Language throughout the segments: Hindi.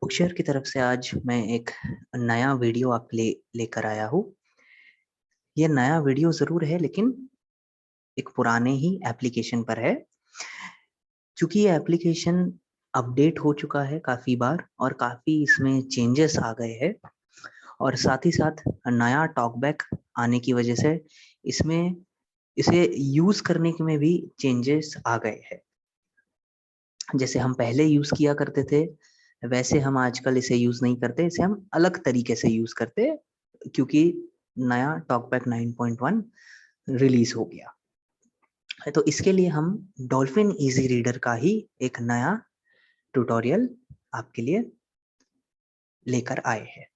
बुकशेयर की तरफ से आज मैं एक नया वीडियो आपके लिए लेकर आया हूँ। ये नया वीडियो ज़रूर है लेकिन एक पुराने ही एप्लीकेशन पर है। चूँकि ये एप्लीकेशन अपडेट हो चुका है काफ़ी बार और काफ़ी इसमें चेंजेस आ गए हैं और साथ ही साथ नया टॉकबैक आने की वजह से इसमें इसे यूज़ करने के में भी चेंजेस आ गए हैं। जैसे हम पहले यूज़ किया करते थे, वैसे हम आजकल इसे यूज़ नहीं करते, इसे हम अलग तरीके से यूज़ करते हैं क्योंकि नया टॉकबैक 9.1 रिलीज़ हो गया। तो इसके लिए हम डॉल्फिन ईज़ी रीडर का ही एक नया ट्यूटोरियल आपके लिए लेकर आए हैं।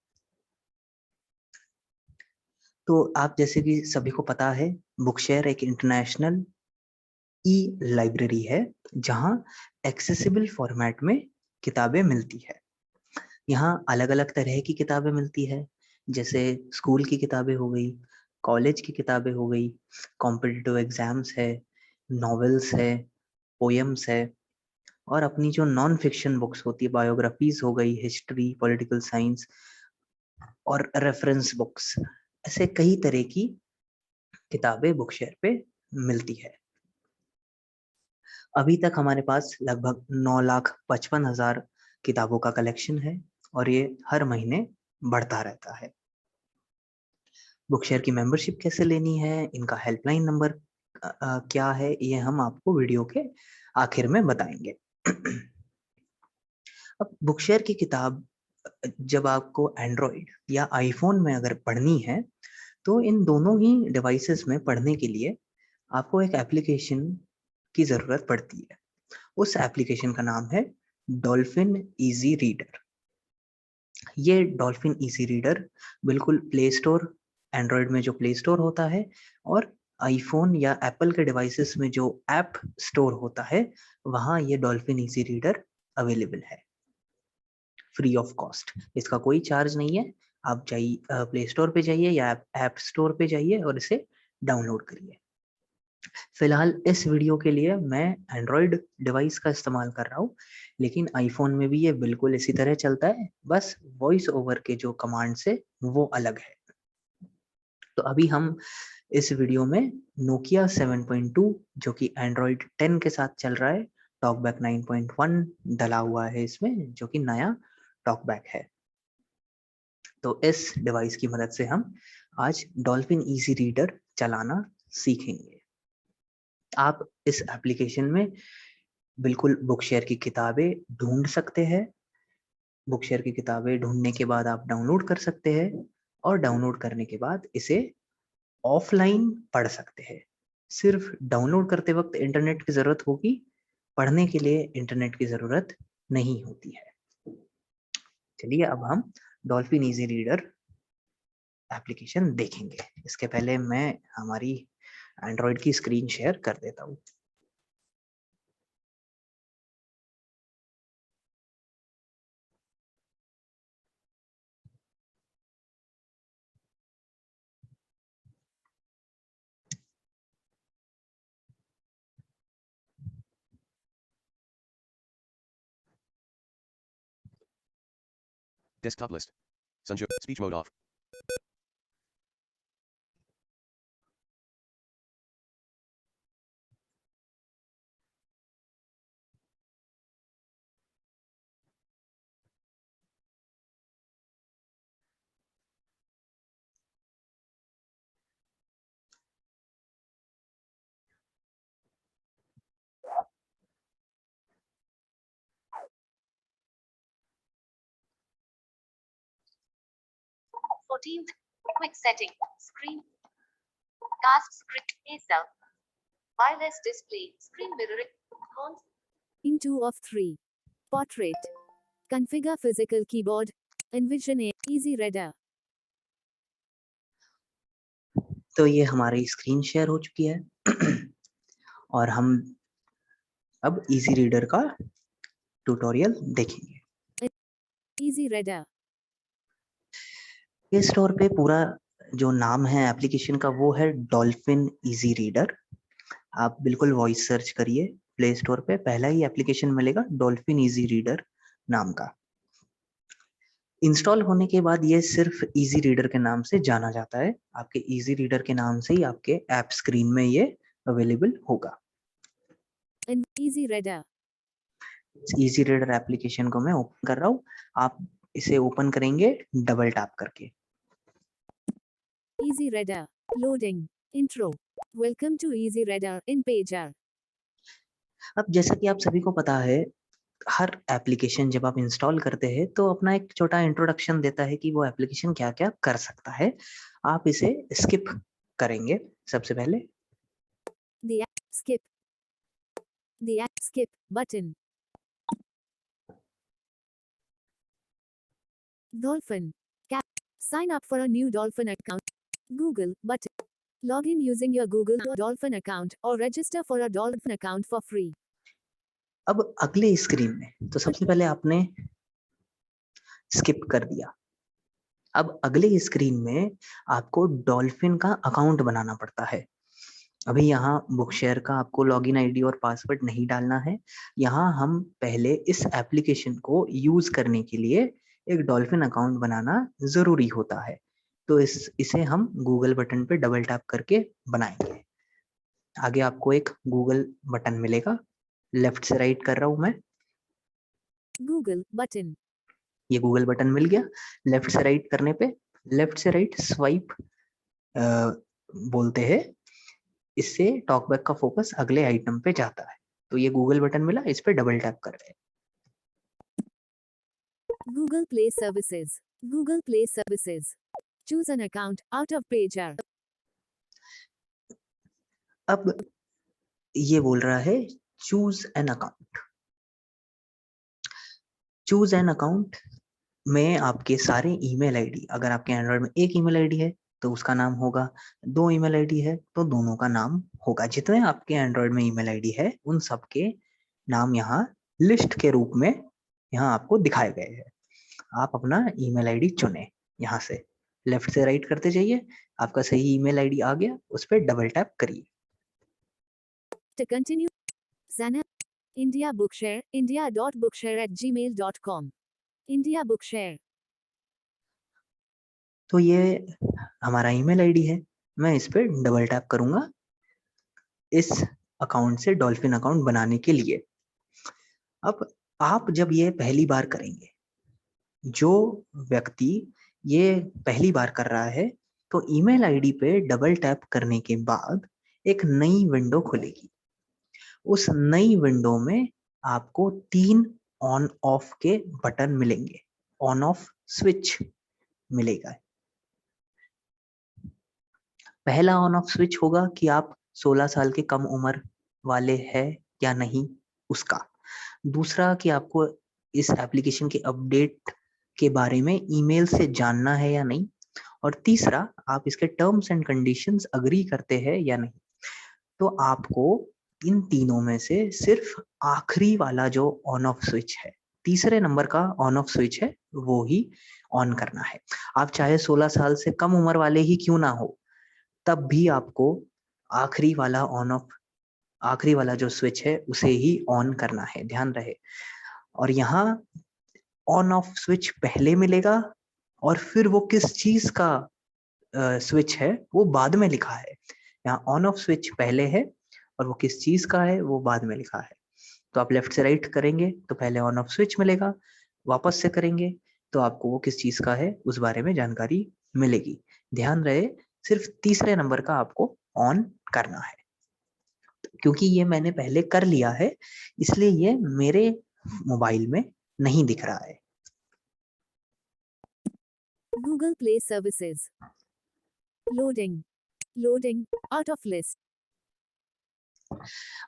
तो आप जैसे कि सभी को पता है, बुकशेयर एक इंटरनेशनल ई-लाइब्रेरी है, जहाँ एक्सेसिबल फॉर्मेट में किताबें मिलती है। यहाँ अलग-अलग तरह की किताबें मिलती है, जैसे स्कूल की किताबें हो गई, कॉलेज की किताबें हो गई, कॉम्पिटिटिव एग्ज़ाम्स है, नॉवेल्स है, पोएम्स है और अपनी जो नॉन फ़िक्शन बुक्स होती है, बायोग्राफ़ीज़ हो गई, हिस्ट्री, पॉलिटिकल साइंस और रेफ़रेंस बुक्स, ऐसे कई तरह की किताबें बुकशेयर पे मिलती है। अभी तक हमारे पास लगभग 9,55,000 किताबों का कलेक्शन है और ये हर महीने बढ़ता रहता है। बुकशेयर की मेंबरशिप कैसे लेनी है, इनका हेल्पलाइन नंबर क्या है, ये हम आपको वीडियो के आखिर में बताएँगे। अब बुकशेयर की किताब जब आपको एंड्रॉइड या आईफ़ोन में अगर पढ़नी है, तो इन दोनों ही डिवाइसेस में पढ़ने के लिए आपको एक एप्लीकेशन की ज़रूरत पड़ती है। उस एप्लीकेशन का नाम है डॉल्फिन ईज़ी रीडर। ये डॉल्फिन ईज़ी रीडर बिल्कुल प्ले स्टोर एंड्रॉइड में जो प्ले स्टोर होता है और आईफ़ोन या एप्पल के डिवाइसेस में जो ऐप स्टोर होता है, वहाँ ये डॉल्फिन ईज़ी रीडर अवेलेबल है, फ्री ऑफ कॉस्ट। इसका कोई चार्ज नहीं है। आप प्ले स्टोर पे जाइए या ऐप स्टोर पे जाइए और इसे डाउनलोड करिए। फिलहाल इस वीडियो के लिए मैं एंड्रॉइड डिवाइस का इस्तेमाल कर रहा हूँ, लेकिन आईफ़ोन में भी ये बिल्कुल इसी तरह चलता है, बस वॉइस ओवर के जो कमांड्स है वो अलग है। तो अभी हम इस वीडियो में नोकिया 7.2 जो कि एंड्रॉइड 10 के साथ चल रहा है, टॉकबैक 9.1 डला हुआ है इसमें जो कि नया टॉकबैक है। तो इस डिवाइस की मदद से हम आज डॉल्फिन ईज़ी रीडर चलाना सीखेंगे। आप इस एप्लीकेशन में बिल्कुल बुकशेयर की किताबें ढूँढ सकते हैं। बुकशेयर की किताबें ढूँढने के बाद आप डाउनलोड कर सकते हैं और डाउनलोड करने के बाद इसे ऑफ़लाइन पढ़ सकते हैं। सिर्फ़ डाउनलोड करते वक़्त इंटरनेट की ज़रूरत होगी, पढ़ने के लिए इंटरनेट की ज़रूरत नहीं होती है। चलिए अब हम डॉल्फिन ईज़ी रीडर एप्लीकेशन देखेंगे। इसके पहले मैं हमारी एंड्रॉइड की स्क्रीन शेयर कर देता हूँ। Desktop list. Sunjoy. Speech mode off. Quick setting. Screen. Cast script. A-cell. Wireless display. Screen mirroring. Fonts. In 2 of 3. Portrait. Configure physical keyboard. Envision a easy reader. तो ये हमारी स्क्रीन शेयर हो चुकी है और हम अब ईज़ी रीडर का ट्यूटोरियल देखेंगे। Easy reader. प्ले स्टोर पे पूरा जो नाम है एप्लीकेशन का वो है डॉल्फिन ईज़ी रीडर। आप बिल्कुल वॉइस सर्च करिए प्ले स्टोर पे, पहला ही एप्लीकेशन मिलेगा डॉल्फिन ईज़ी रीडर नाम का। इंस्टॉल होने के बाद ये सिर्फ इजी रीडर के नाम से जाना जाता है। आपके इजी रीडर के नाम से ही आपके ऐप स्क्रीन में ये अवेलेबल होगा। Easy Reader. Easy reader application को मैं ओपन कर रहा हूँ। आप इसे ओपन करेंगे डबल टैप करके। Easy Reader. Loading. Intro. Welcome to Easy Reader in Pager. अब जैसा कि आप सभी को पता है, हर एप्लीकेशन जब आप इंस्टॉल करते हैं तो अपना एक छोटा इंट्रोडक्शन देता है कि वो एप्लीकेशन क्या-क्या कर सकता है। आप इसे स्किप करेंगे सबसे पहले। The app skip. The app skip button. Dolphin. Cap. Sign up for a new Dolphin account. Google button. Log in using your Google Dolphin account or register for a Dolphin account for free. अब अगले स्क्रीन में तो सबसे पहले आपने स्किप कर दिया। अब अगले स्क्रीन में आपको डॉल्फिन का अकाउंट बनाना पड़ता है। अभी यहाँ बुकशेयर का आपको लॉगिन आईडी और पासवर्ड नहीं डालना है। यहाँ हम पहले इस एप्लीकेशन को यूज करने के लिए एक डॉल्फिन अकाउंट बनाना जरूरी होता है। तो इसे हम गूगल बटन पे डबल टैप करके बनाएंगे। आगे आपको एक गूगल बटन मिलेगा। लेफ्ट से राइट कर रहा हूँ मैं। Google button. ये गूगल बटन मिल गया। लेफ्ट से राइट करने पे लेफ्ट से राइट स्वाइप बोलते हैं। इससे टॉकबैक का फोकस अगले आइटम पे जाता है। तो ये गूगल बटन मिला, इस पे डबल टैप कर रहे हैं। Google Play Services. Google Play Services. Choose an account out of Pager. अब ये बोल रहा है choose an account. Choose an account में आपके सारे ईमेल आईडी, अगर आपके एंड्रॉइड में एक ईमेल आईडी है तो उसका नाम होगा, दो ईमेल आईडी है तो दोनों का नाम होगा। जितने आपके एंड्रॉइड में ईमेल आईडी है उन सबके नाम यहाँ लिस्ट के रूप में यहाँ आपको दिखाए गए हैं। आप अपना ईमेल आईडी चुने। यहाँ से लेफ्ट से राइट करते जाइए। आपका सही ईमेल आईडी आ गया, उस पर डबल टैप करिए। To continue, Zana. India Bookshare. India.bookshare@gmail.com. India Bookshare. तो ये हमारा ईमेल आईडी है। मैं इस पर डबल टैप करूंगा इस अकाउंट से डॉल्फिन अकाउंट बनाने के लिए। अब आप जब ये पहली बार करेंगे, जो व्यक्ति ये पहली बार कर रहा है, तो ईमेल आईडी पे डबल टैप करने के बाद एक नई विंडो खुलेगी। उस नई विंडो में आपको 3 ऑन ऑफ के बटन मिलेंगे। ऑन ऑफ स्विच मिलेगा। पहला ऑन ऑफ स्विच होगा कि आप 16 साल के कम उम्र वाले हैं या नहीं, उसका। दूसरा कि आपको इस एप्लीकेशन के अपडेट के बारे में ईमेल से जानना है या नहीं। और तीसरा, आप इसके टर्म्स एंड कंडीशंस अग्री करते हैं या नहीं। तो आपको इन तीनों में से सिर्फ आखिरी वाला जो ऑन ऑफ स्विच है, तीसरे नंबर का ऑन ऑफ स्विच है, वो ही ऑन करना है। आप चाहे 16 साल से कम उम्र वाले ही क्यों ना हो, तब भी आपको आखिरी वाला ऑन ऑफ, आखिरी वाला जो स्विच है उसे ही ऑन करना है, ध्यान रहे। और यहाँ ऑन ऑफ स्विच पहले मिलेगा और फिर वो किस चीज का स्विच है वो बाद में लिखा है। यहाँ ऑन ऑफ स्विच पहले है और वो किस चीज का है वो बाद में लिखा है। तो आप लेफ्ट से राइट करेंगे तो पहले ऑन ऑफ स्विच मिलेगा, वापस से करेंगे तो आपको वो किस चीज का है उस बारे में जानकारी मिलेगी। ध्यान रहे, सिर्फ तीसरे नंबर का आपको ऑन करना है। क्योंकि ये मैंने पहले कर लिया है, इसलिए ये मेरे मोबाइल में नहीं दिख रहा है। Google Play Services. Loading. Loading. Out of list.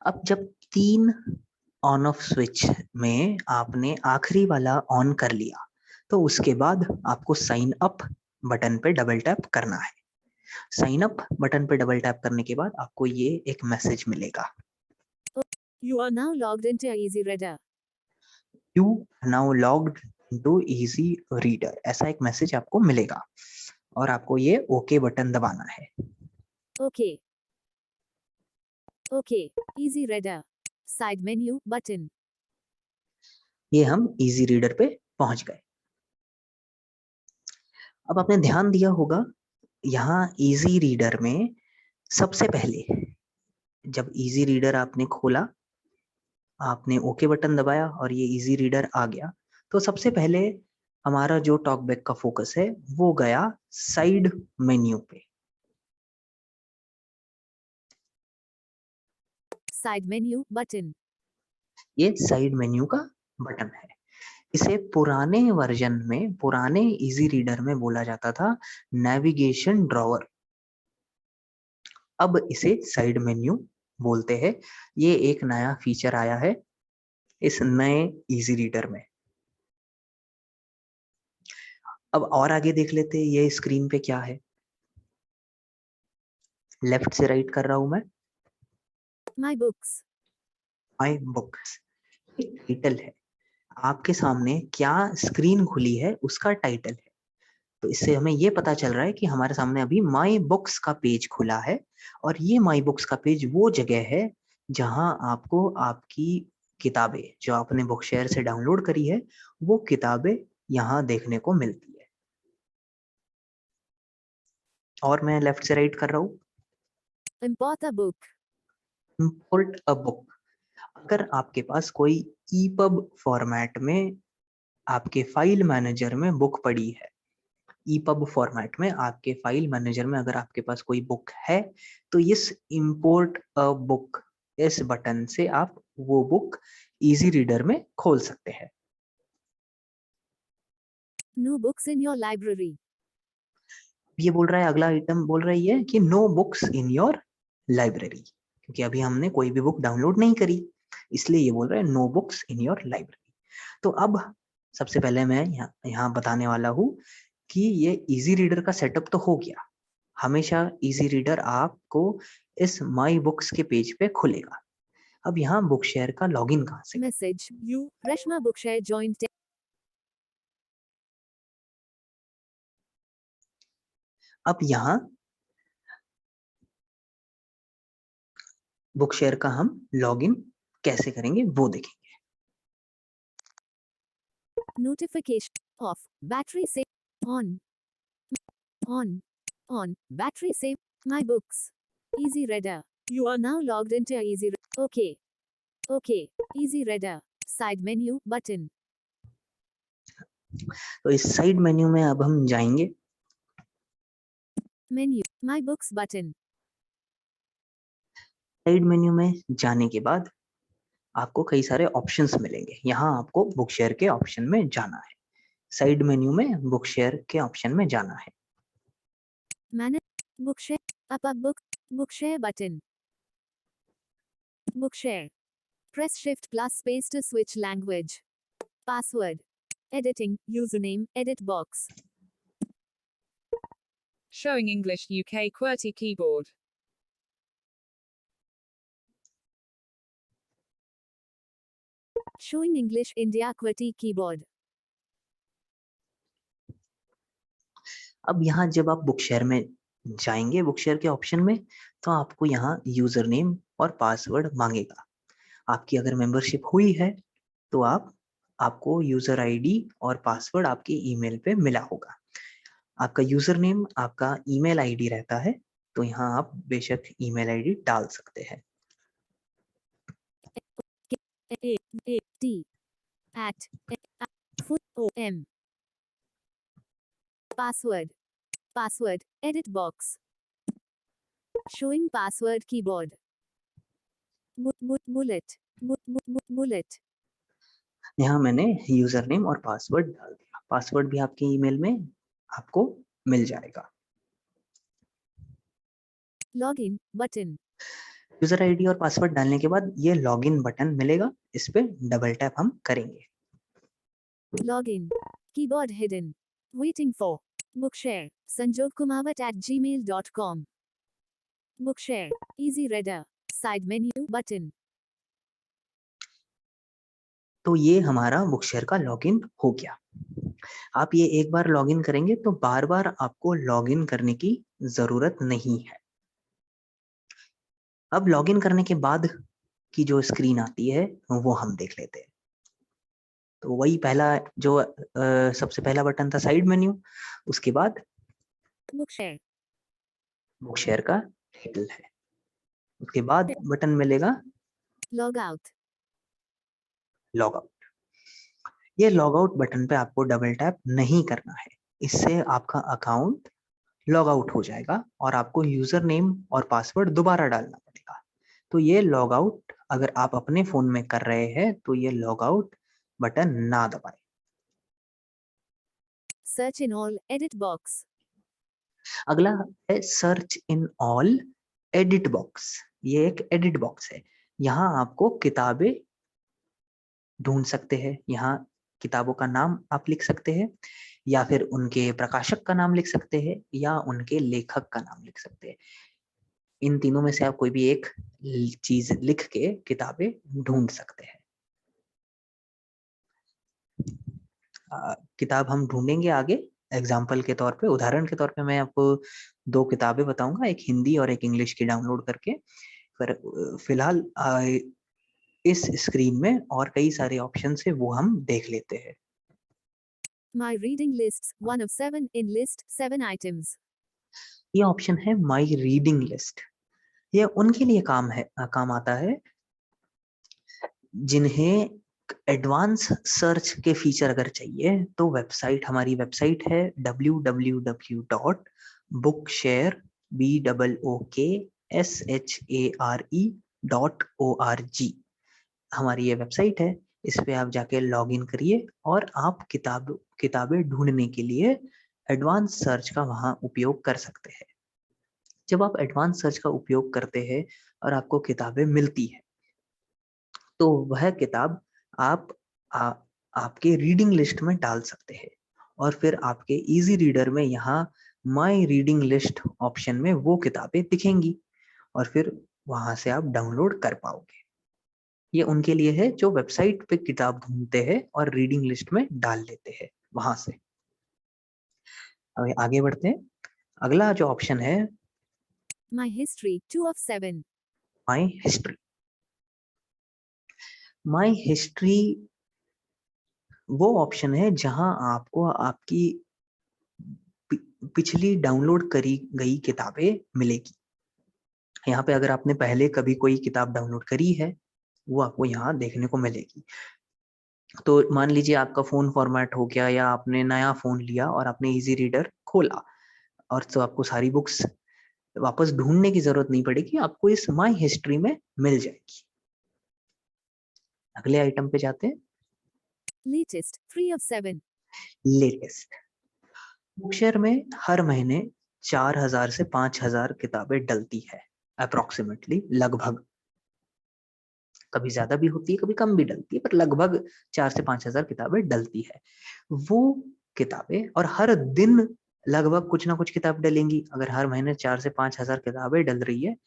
अब जब 3 ऑन ऑफ स्विच में आपने आखिरी वाला ऑन कर लिया, तो उसके बाद आपको साइन अप बटन पे डबल टैप करना है। साइन अप बटन पे डबल टैप करने के बाद आपको ये एक मैसेज मिलेगा, You are now logged into Easy Reader. You now logged into easy reader, ऐसा एक मैसेज आपको मिलेगा और आपको ये ओके बटन दबाना है। Okay. Okay. Easy Reader. Side menu button. ये हम इजी रीडर पे पहुंच गए। अब आपने ध्यान दिया होगा यहाँ इजी रीडर में सबसे पहले जब इजी रीडर आपने खोला, आपने ओके बटन दबाया और ये इजी रीडर आ गया, तो सबसे पहले हमारा जो टॉकबैक का फोकस है वो गया साइड मेन्यू पे। Side menu button. ये साइड मेन्यू का बटन है। इसे पुराने वर्जन में, पुराने इजी रीडर में बोला जाता था नेविगेशन ड्रॉवर। अब इसे साइड मेन्यू बोलते हैं। ये एक नया फीचर आया है इस नए इजी रीडर में। अब और आगे देख लेते हैं ये स्क्रीन पे क्या है। लेफ्ट से राइट कर रहा हूं मैं। My books. My books title है। आपके सामने क्या स्क्रीन खुली है उसका टाइटल है। तो इससे हमें ये पता चल रहा है कि हमारे सामने अभी माई बुक्स का पेज खुला है, और ये माई बुक्स का पेज वो जगह है जहां आपको आपकी किताबें जो आपने बुक शेयर से डाउनलोड करी है वो किताबें यहाँ देखने को मिलती है। और मैं लेफ्ट से राइट कर रहा हूँ। Import a book. Import a book. अगर आपके पास कोई ईपब फॉर्मेट में आपके फाइल मैनेजर में बुक पड़ी है, ईपब फॉर्मेट में आपके फाइल मैनेजर में अगर आपके पास कोई बुक है, तो इस इंपोर्ट अ बुक इस बटन से आप वो बुक इजी रीडर में खोल सकते हैं। No books in your library. ये बोल रहा है, अगला आइटम बोल रही है कि no books in your library, क्योंकि अभी हमने कोई भी बुक डाउनलोड नहीं करी, इसलिए ये बोल रहा है no books in your library. तो अब सबसे पहले मैं यहाँ बताने वाला हूँ कि ये इजी रीडर का सेटअप तो हो गया। हमेशा इजी रीडर आपको इस माई बुक्स के पेज पे खुलेगा। अब यहाँ बुक शेयर का लॉगिन कहाँ से? Message. You. Reshma Bookshare joined. अब यहाँ बुक शेयर का हम लॉगिन कैसे करेंगे वो देखेंगे। Notification. Off. Battery save. On. On. On. Battery save. My books. Easy Reader. You are now logged into Easy. Okay. Okay. Easy Reader. Side menu button. तो इस साइड मेन्यू में अब हम जाएंगे। Menu. My books button. Side menu में जाने के बाद आपको कई सारे ऑप्शंस मिलेंगे। यहाँ आपको बुक शेयर के ऑप्शन में जाना है। साइड मेन्यू में बुक शेयर के ऑप्शन में जाना है। Manage. Bookshare. Up book. Bookshare button. Bookshare. Press Shift plus space to switch language. Password. Editing. Username. Edit box. Showing English UK QWERTY keyboard. Showing English India QWERTY keyboard. अब यहाँ जब आप बुक शेयर में जाएंगे, बुक शेयर के ऑप्शन में, तो आपको यहाँ यूजर नेम और पासवर्ड मांगेगा। आपकी अगर मेंबरशिप हुई है तो आपको यूजर आईडी और पासवर्ड आपके ईमेल पे मिला होगा। आपका यूजर नेम आपका ईमेल आईडी रहता है, तो यहाँ आप बेशक ईमेल आईडी डाल सकते हैं। T at m password edit box showing password keyboard mullet यहाँ मैंने यूजर नेम और पासवर्ड डाल दिया। पासवर्ड भी आपके ईमेल में आपको मिल जाएगा। login button यूजर आईडी और पासवर्ड डालने के बाद ये लॉगिन बटन मिलेगा, इस पे डबल टैप हम करेंगे। login keyboard hidden waiting for bookshare sanjogkumawat@gmail.com bookshare easy reader side menu button। तो ये हमारा बुक शेयर का लॉगिन हो गया। आप ये एक बार लॉगिन करेंगे तो बार बार आपको लॉगिन करने की जरूरत नहीं है। अब लॉगिन करने के बाद की जो स्क्रीन आती है वो हम देख लेते हैं। तो वही पहला जो सबसे पहला बटन था साइड मेन्यू, उसके बाद Bookshare. बुक शेयर का टाइटल है, उसके बाद बटन मिलेगा Log out. Log out. ये लॉग आउट बटन पे आपको डबल टैप नहीं करना है, इससे आपका अकाउंट लॉग आउट हो जाएगा और आपको यूजर नेम और पासवर्ड दोबारा डालना पड़ेगा। तो ये लॉग आउट अगर आप अपने फोन में कर रहे हैं तो ये लॉग आउट बटन ना दबाएं। Search in all. Edit box. अगला है search in all edit box. ये एक एडिट बॉक्स है, यहाँ आपको किताबें ढूंढ सकते हैं। यहाँ किताबों का नाम आप लिख सकते हैं या फिर उनके प्रकाशक का नाम लिख सकते हैं या उनके लेखक का नाम लिख सकते हैं। इन तीनों में से आप कोई भी एक चीज लिख के किताबें ढूंढ सकते हैं। किताब हम ढूंढेंगे आगे, एग्जाम्पल के तौर पे, उदाहरण के तौर पे मैं आपको 2 किताबें बताऊंगा, एक हिंदी और एक इंग्लिश की डाउनलोड करके। पर फिलहाल इस स्क्रीन में और कई सारे ऑप्शन है वो हम देख लेते हैं। My reading lists. 1 of 7 in list 7 items. ये ऑप्शन है माई रीडिंग लिस्ट। ये उनके लिए काम आता है जिन्हें एडवांस सर्च के फीचर अगर चाहिए तो हमारी वेबसाइट है www.bookshare.org। हमारी ये वेबसाइट है, इस पे आप जाके लॉग इन करिए और आप किताबें ढूंढने के लिए एडवांस सर्च का वहां उपयोग कर सकते हैं। जब आप एडवांस सर्च का उपयोग करते हैं और आपको किताबें मिलती है तो वह किताब आप आपके रीडिंग लिस्ट में डाल सकते हैं और फिर आपके इजी रीडर में यहाँ माय रीडिंग लिस्ट ऑप्शन में वो किताबें दिखेंगी और फिर वहां से आप डाउनलोड कर पाओगे। ये उनके लिए है जो वेबसाइट पे किताब ढूंढते हैं और रीडिंग लिस्ट में डाल लेते हैं वहां से। अब आगे बढ़ते हैं। अगला जो ऑप्शन है My history. 2 of 7. My history. My history वो ऑप्शन है जहां आपको आपकी पिछली डाउनलोड करी गई किताबें मिलेगी। यहाँ पे अगर आपने पहले कभी कोई किताब डाउनलोड करी है वो आपको यहाँ देखने को मिलेगी। तो मान लीजिए आपका फोन फॉर्मेट हो गया या आपने नया फोन लिया और आपने इजी रीडर खोला और तो आपको सारी बुक्स वापस ढूंढने की जरूरत नहीं पड़ेगी, आपको इस माय हिस्ट्री में मिल जाएगी। अगले आइटम पे जाते हैं, Latest. 3 of 7. लेटेस्ट। बुकशेयर में हर महीने 4000 से 5000 किताबें डलती है अप्रोक्सीमेटली, लगभग। कभी ज्यादा भी होती है कभी कम भी डलती है, पर लगभग 4 से 5000 किताबें डलती है। वो किताबें और हर दिन लगभग कुछ ना कुछ किताब डलेंगी। अगर हर महीने 4 से 5000 किताबें डल रही है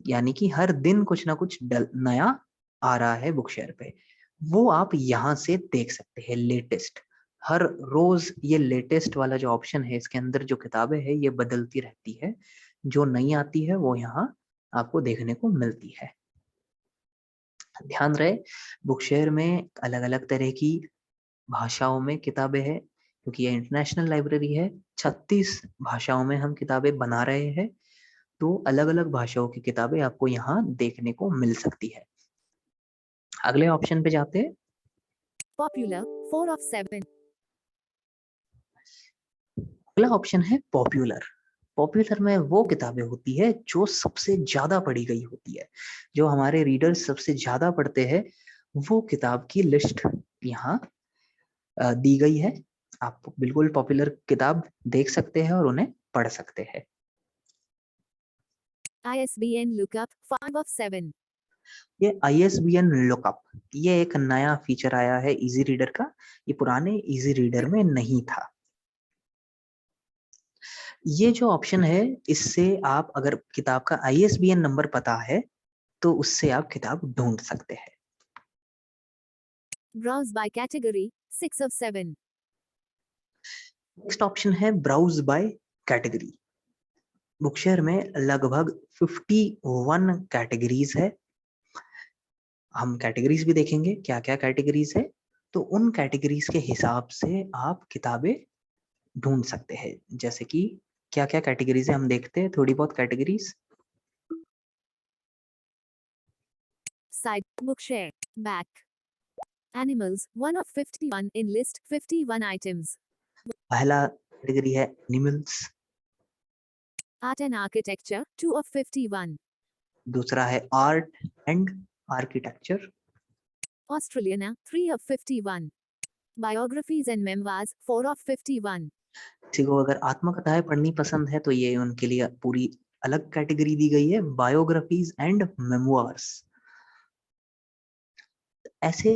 यानी कि हर दिन कुछ ना कुछ नया आ रहा है बुकशेयर पे, वो आप यहाँ से देख सकते हैं। लेटेस्ट, हर रोज ये लेटेस्ट वाला जो ऑप्शन है इसके अंदर जो किताबें है ये बदलती रहती है, जो नई आती है वो यहाँ आपको देखने को मिलती है। ध्यान रहे बुकशेयर में अलग अलग तरह की भाषाओं में किताबें हैं, क्योंकि ये इंटरनेशनल लाइब्रेरी है। 36 भाषाओं में हम किताबें बना रहे हैं, तो अलग अलग भाषाओं की किताबें आपको यहाँ देखने को मिल सकती है। अगले ऑप्शन पे जाते हैं। Popular. 4 of 7. अगला ऑप्शन है पॉपुलर। पॉपुलर में वो किताबें होती है जो सबसे ज्यादा पढ़ी गई होती है, जो हमारे रीडर्स सबसे ज्यादा पढ़ते हैं, वो किताब की लिस्ट यहाँ दी गई है। आप बिल्कुल पॉपुलर किताब देख सकते हैं और उन्हें पढ़ सकते हैं। ISBN lookup. 5 of 7. ये ISBN लुकअप, ये एक नया फीचर आया है इजी रीडर का, ये पुराने इजी रीडर में नहीं था। ये जो ऑप्शन है इससे आप अगर किताब का ISBN नंबर पता है तो उससे आप किताब ढूंढ सकते हैं। Browse by category. 6 of 7. Next option है ब्राउज बाय कैटेगरी। बुकशेयर में लगभग 51 कैटेगरीज है। हम कैटेगरीज भी देखेंगे क्या क्या कैटेगरीज है। तो उन कैटेगरीज के हिसाब से आप किताबें ढूंढ सकते हैं। जैसे कि क्या क्या कैटेगरीज है हम देखते हैं, थोड़ी बहुत categories. Side. Bookshare. Back. Animals. 1 of 51 in list. 51 items. पहला कैटेगरी है animals, Art and architecture. 2 of 51. दूसरा है art and architecture, Australiana. 3 of 51. Biographies and memoirs. 4 of 51. किसी को अगर आत्मकथाएं पढ़नी पसंद है तो ये उनके लिए पूरी अलग कैटेगरी दी गई है, बायोग्राफीज एंड मेमोइर्स। ऐसे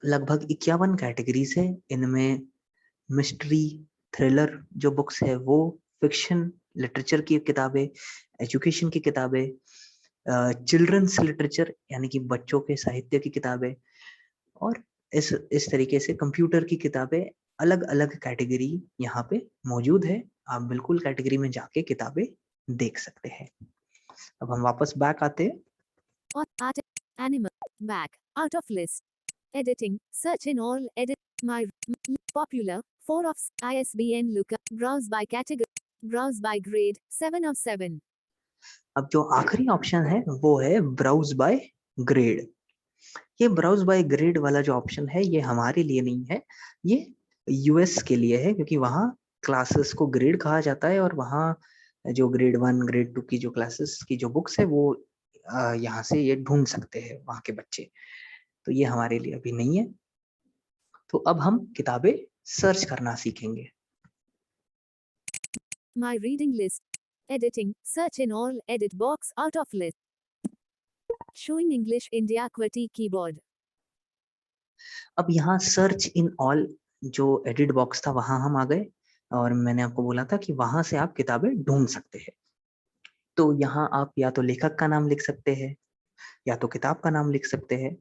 लगभग 51 कैटेगरीज है। इनमें मिस्ट्री, थ्रिलर जो बुक्स है वो, फिक्शन लिटरेचर की किताबें, एजुकेशन की किताबें, चिल्ड्रंस लिटरेचर यानी कि बच्चों के साहित्य की किताबें, और इस तरीके से कंप्यूटर की किताबें। अलग अलग कैटेगरी यहाँ पे मौजूद है। आप बिल्कुल कैटेगरी में जाके किताबें देख सकते हैं। अब हम वापस बैक आते हैं। Art. Animal. Back. Out of list. Editing. Search in all. Edit. My. Popular. 4 of ISBN lookup. Browse by category. Browse by grade. 7 of 7. अब जो आखिरी ऑप्शन है वो है ब्राउज बाय ग्रेड। ये ब्राउज बाय ग्रेड वाला जो ऑप्शन है ये हमारे लिए नहीं है, ये यूएस के लिए है, क्योंकि वहाँ क्लासेस को ग्रेड कहा जाता है और वहाँ जो ग्रेड 1 ग्रेड 2 की जो क्लासेस की जो बुक्स है वो यहाँ से ये ढूंढ सकते हैं वहाँ के बच्चे। तो ये हमारे लिए अभी नहीं है। तो अब हम किताबें सर्च करना सीखेंगे। My reading list. Editing. Search in all. Edit box. Out of list. Showing English India QWERTY keyboard. अब यहाँ सर्च इन ऑल जो एडिट बॉक्स था वहां हम आ गए, और मैंने आपको बोला था कि वहां से आप किताबें ढूंढ सकते हैं। तो यहाँ आप या तो लेखक का नाम लिख सकते हैं, या तो किताब का नाम लिख सकते हैं,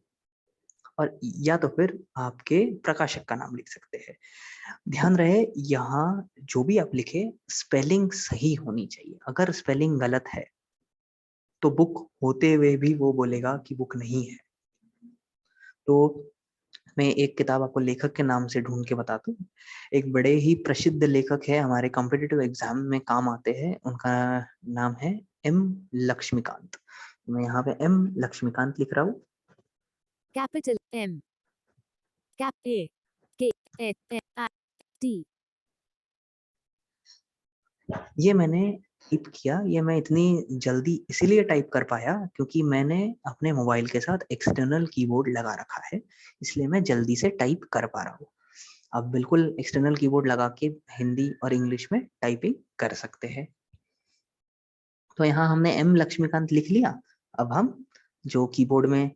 और या तो फिर आपके प्रकाशक का नाम लिख सकते हैं। ध्यान रहे यहाँ जो भी आप लिखे स्पेलिंग सही होनी चाहिए। अगर स्पेलिंग गलत है तो बुक होते हुए भी वो बोलेगा कि बुक नहीं है। तो मैं एक किताब आपको लेखक के नाम से ढूंढ के बताता हूँ। एक बड़े ही प्रसिद्ध लेखक है, हमारे कॉम्पिटिटिव एग्जाम में काम आते हैं। उनका नाम है एम लक्ष्मीकांत। मैं यहाँ पे एम लक्ष्मीकांत लिख रहा हूँ। Capital M. Cap A. K. S. I. T. ये मैंने टाइप किया, ये मैं इतनी जल्दी इसीलिए टाइप कर पाया क्योंकि मैंने अपने मोबाइल के साथ एक्सटर्नल कीबोर्ड लगा रखा है, इसलिए मैं जल्दी से टाइप कर पा रहा हूँ। आप बिल्कुल एक्सटर्नल कीबोर्ड लगा के हिंदी और इंग्लिश में टाइपिंग कर सकते हैं। तो यहाँ हमने एम लक्ष्मीकांत लिख लिया। अब हम जो कीबोर्ड में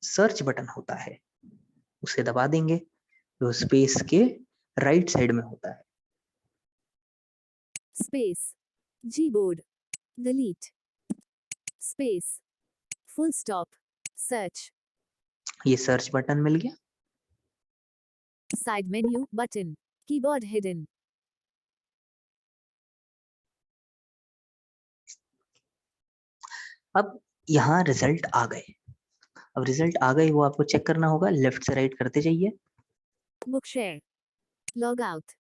सर्च बटन होता है उसे दबा देंगे, जो स्पेस के राइट साइड में होता है। Space. Gboard. Delete. Space. Full stop. Search. ये सर्च बटन मिल गया। Side menu button. Keyboard hidden. अब यहाँ रिजल्ट आ गए। अब रिजल्ट आ गए वो आपको चेक करना होगा, लेफ्ट से राइट करते जाइए। Bookshare. Log out.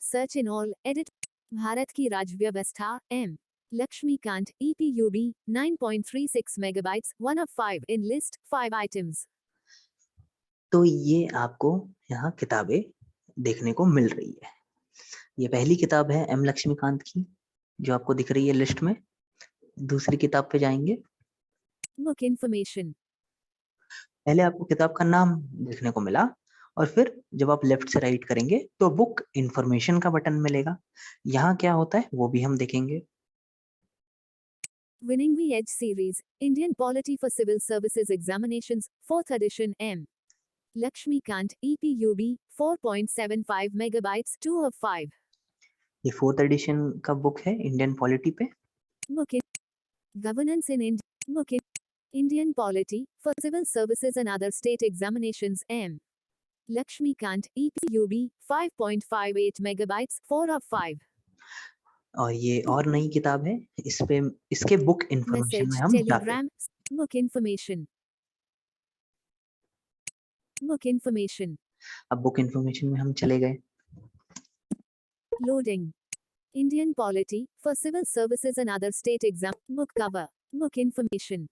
Search in all. Edit. Bharat की राज्यव्यवस्था M. Lakshmikant EPUB 9.36 megabytes 1 of 5 in list 5 items. तो ये आपको यहाँ किताबें देखने को मिल रही है। ये पहली किताब है एम लक्ष्मीकांत की जो आपको दिख रही है लिस्ट में। दूसरी किताब पे जाएंगे। Book information. पहले आपको किताब का नाम देखने को मिला, और फिर जब आप लेफ्ट से राइट करेंगे तो बुक इंफॉर्मेशन का बटन मिलेगा। यहाँ क्या होता है वो भी हम देखेंगे। Winning the Edge Series, Indian Polity for Civil Services Examinations, 4th edition M. Lakshmikant EPUB 4.75 megabytes 2 of 5. ये 4th एडिशन का बुक है इंडियन पॉलिटी पे। Book in Governance in India. Book in Indian Polity for Civil Services and Other State Examinations M. Lakshmikant EPUB 5.58 megabytes 4 of 5. और ये और नई किताब है, इस पे इसके बुक इंफॉर्मेशन Message में हम जाते हैं। Telegram. Book information. Book information. अब बुक इन्फॉर्मेशन में हम चले गए। Loading. Indian polity for civil services and other state exam. Book cover. Book information.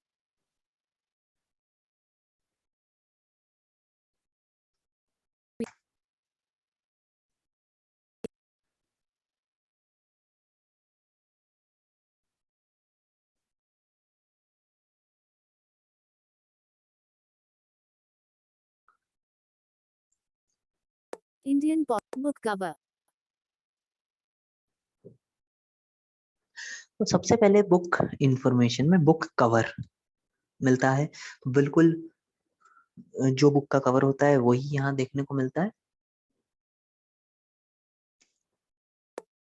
Indian book cover. तो सबसे पहले बुक इन्फॉर्मेशन में बुक कवर मिलता है। तो बिल्कुल जो बुक का कवर होता है वही यहाँ देखने को मिलता है।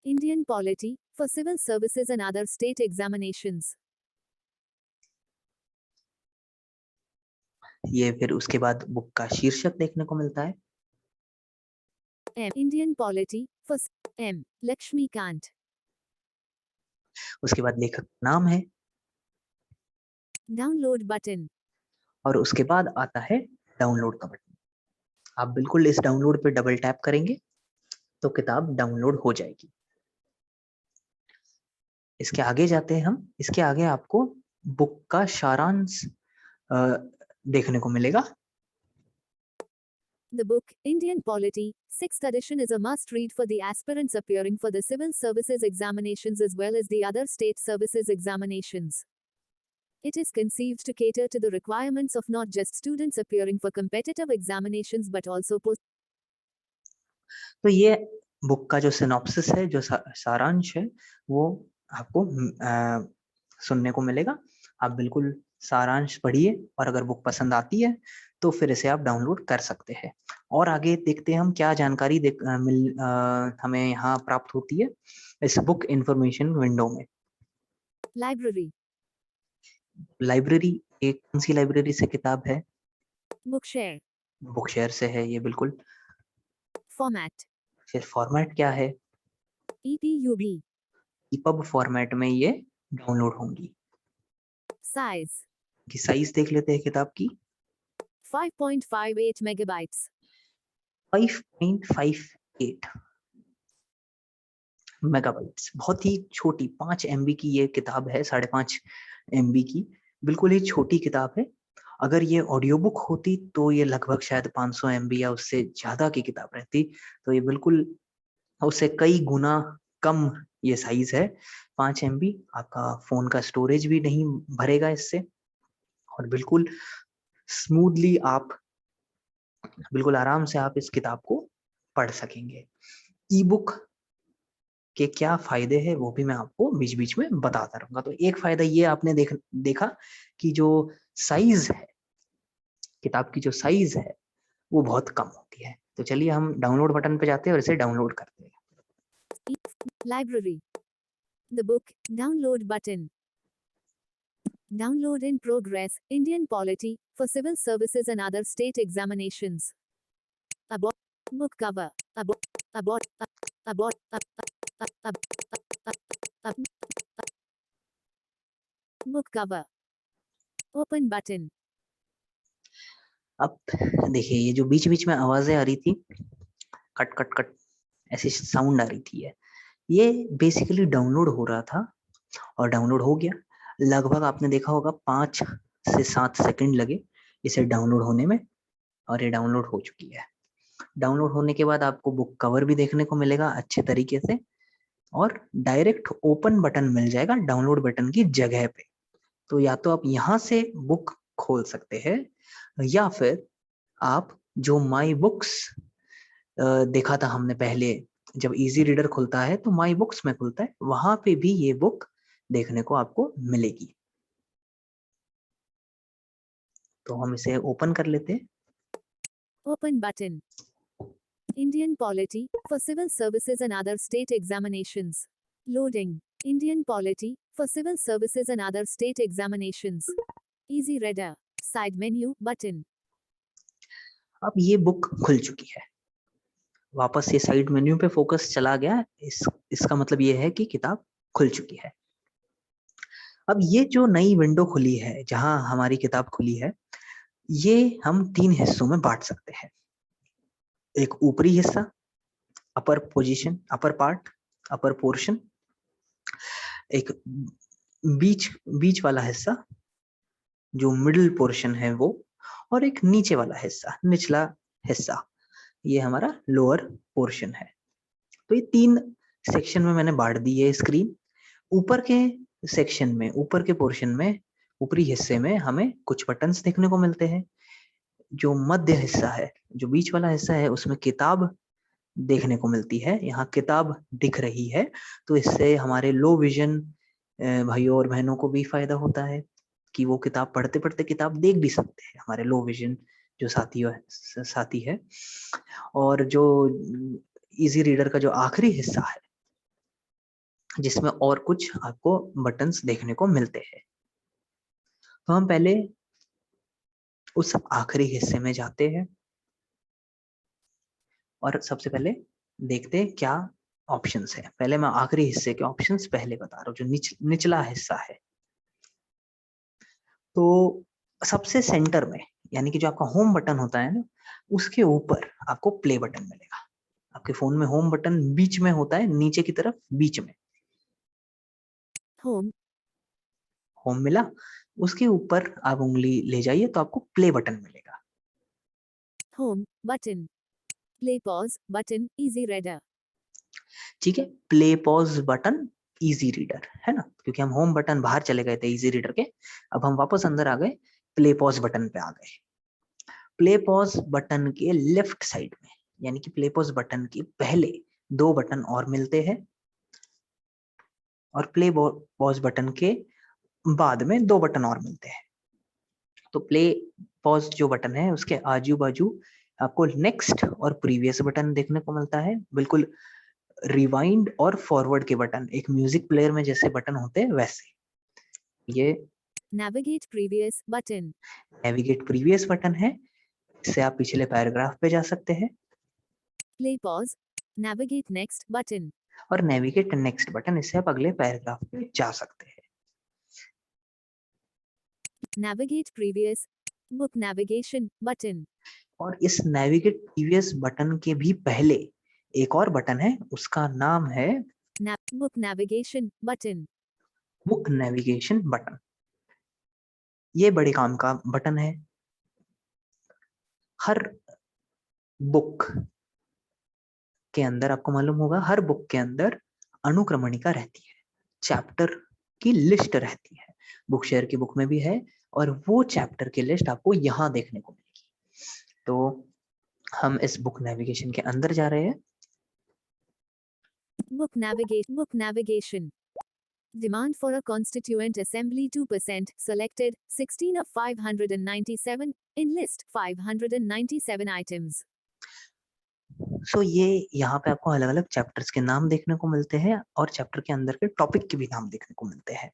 Indian polity for civil services and other state examinations. ये फिर उसके बाद बुक का शीर्षक देखने को मिलता है। M. Indian polity for M. Lakshmikant. उसके बाद लेखक का नाम है Download button. और उसके बाद आता है डाउनलोड का बटन। आप बिल्कुल इस डाउनलोड पे डबल टैप करेंगे तो किताब डाउनलोड हो जाएगी। इसके आगे जाते हैं हम। इसके आगे आपको बुक का सारांश देखने को मिलेगा। The book, Indian Polity, 6th edition is a must-read for the aspirants appearing for the civil services examinations as well as the other state services examinations. It is conceived to cater to the requirements of not just students appearing for competitive examinations but also तो ये बुक का जो सिनॉप्सिस है, जो सारांश है, वो आपको सुनने को मिलेगा। आप बिल्कुल सारांश पढ़िए और अगर बुक पसंद आती है तो फिर इसे आप डाउनलोड कर सकते हैं। और आगे देखते हैं हम क्या जानकारी हमें यहाँ प्राप्त होती है इस बुक इंफॉर्मेशन विंडो में। लाइब्रेरी। लाइब्रेरी एक कौन सी लाइब्रेरी से किताब है? बुकशेयर। बुकशेयर से है ये बिल्कुल। फॉर्मेट। फिर फॉर्मेट क्या है? EPUB। EPUB फॉर्मेट में ये डाउनलोड होंगी। साइज की साइज देख लेते हैं किताब की। 5.58 मेगाबाइट्स। 5.58 मेगाबाइट्स, बहुत ही छोटी 5 MB की ये किताब है, 5.5 MB की, बिल्कुल ही छोटी किताब है। अगर ये ऑडियो बुक होती तो ये लगभग शायद 500 MB या उससे ज्यादा की किताब रहती। तो ये बिल्कुल उससे कई गुना कम ये साइज है। 5 MB आपका फोन का स्टोरेज भी नहीं भरेगा इससे और बिल्कुल स्मूथली आप बिल्कुल आराम से आप इस किताब को पढ़ सकेंगे। ई बुक के क्या फायदे हैं वो भी मैं आपको बीच बीच में बताता रहूंगा। तो एक फायदा ये आपने देखा कि जो साइज है किताब की, जो साइज है वो बहुत कम होती है। तो चलिए हम डाउनलोड बटन पे जाते हैं और इसे डाउनलोड करते हैं। Library, the book, download button, download in progress, Indian polity for civil services and other state examinations. Abort, book cover, abort, abort, abort, book cover, open button. अब देखिए ये जो बीच बीच में आवाजें आ रही थी, कट कट कट ऐसी साउंड आ रही थी, ये बेसिकली डाउनलोड हो रहा था और डाउनलोड हो गया। लगभग आपने देखा होगा 5 से 7 सेकंड लगे इसे डाउनलोड होने में और ये डाउनलोड हो चुकी है। डाउनलोड होने के बाद आपको बुक कवर भी देखने को मिलेगा अच्छे तरीके से और डायरेक्ट ओपन बटन मिल जाएगा डाउनलोड बटन की जगह पे। तो या तो आप यहाँ से बुक खोल सकते हैं या फिर आप जो माई बुक्स देखा था हमने पहले, जब इजी रीडर खुलता है तो माई बुक्स में खुलता है, वहां पे भी ये बुक देखने को आपको मिलेगी। तो हम इसे ओपन कर लेते हैं। Open button, Indian polity for civil services and other state examinations. Loading, Indian polity for civil services and other state examinations. Easy reader, side menu button. अब ये बुक खुल चुकी है, वापस ये साइड मेन्यू पे फोकस चला गया। इसका मतलब ये है कि किताब खुल चुकी है। अब ये जो नई विंडो खुली है जहां हमारी किताब खुली है, ये हम 3 हिस्सों में बांट सकते हैं। एक ऊपरी हिस्सा, upper position, upper part, upper portion, एक बीच वाला हिस्सा जो मिडिल पोर्शन है वो, और एक नीचे वाला हिस्सा, निचला हिस्सा, ये हमारा लोअर पोर्शन है। तो ये 3 सेक्शन में मैंने बांट दी है स्क्रीन। ऊपर के सेक्शन में, ऊपर के पोर्शन में, ऊपरी हिस्से में हमें कुछ बटन्स देखने को मिलते हैं। जो मध्य हिस्सा है, जो बीच वाला हिस्सा है, उसमें किताब देखने को मिलती है। यहाँ किताब दिख रही है, तो इससे हमारे लो विजन भाइयों और बहनों को भी फायदा होता है कि वो किताब पढ़ते पढ़ते किताब देख भी सकते हैं, हमारे लो विजन जो साथी है। और जो इजी रीडर का जो आखिरी हिस्सा है, जिसमें और कुछ आपको बटन्स देखने को मिलते हैं। तो हम पहले उस आखिरी हिस्से में जाते हैं और सबसे पहले देखते हैं क्या ऑप्शंस है। पहले मैं आखिरी हिस्से के ऑप्शंस पहले बता रहा हूँ, जो निचला हिस्सा है। तो सबसे सेंटर में, यानी कि जो आपका होम बटन होता है ना, उसके ऊपर आपको प्ले बटन मिलेगा। आपके फोन में होम बटन बीच में होता है, नीचे की तरफ बीच में Home. होम मिला, उसके ऊपर आप उंगली ले जाइए तो आपको प्ले बटन मिलेगा। Home. Button. Play pause. Button. Easy reader. ठीक है, play pause button easy reader है ना, क्योंकि हम होम बटन बाहर चले गए थे इजी रीडर के, अब हम वापस अंदर आ गए, प्ले पॉज बटन पे आ गए। प्ले पॉज बटन के लेफ्ट साइड में, यानी कि प्ले पॉज बटन के पहले 2 बटन और मिलते हैं, और प्ले पॉज बटन के बाद में 2 बटन और मिलते हैं। तो प्ले पॉज जो बटन है, उसके आजू बाजू आपको नेक्स्ट और प्रीवियस बटन देखने को मिलता है। बिल्कुल रिवाइंड और फॉरवर्ड के बटन एक म्यूजिक प्लेयर में जैसे बटन होते हैं वैसे। ये Navigate previous. Button. Navigate previous button है, इससे आप पिछले पैराग्राफ पे जा सकते हैं। Play pause. Navigate next. Button. और नेविगेट नेक्स्ट बटन, इससे आप अगले पैराग्राफ पे जा सकते हैं। Navigate previous. Book navigation. Button. और इस नेविगेट प्रीवियस बटन के भी पहले एक और बटन है, उसका नाम है Book navigation. Button. Book navigation button. ये बड़े काम का बटन है। हर बुक के अंदर, आपको मालूम होगा, हर बुक के अंदर अनुक्रमणिका रहती है, चैप्टर की लिस्ट रहती है। बुक शेयर की बुक में भी है, और वो चैप्टर की लिस्ट आपको यहाँ देखने को मिलेगी। तो हम इस बुक नेविगेशन के अंदर जा रहे हैं। Book navigation. Demand for a Constituent Assembly 2%, selected, 16 of 597, in list, 597 items. सो ये यहाँ पे आपको अलग अलग चैप्टर्स के नाम देखने को मिलते हैं, और चैप्टर के अंदर के टॉपिक के भी नाम देखने को मिलते हैं।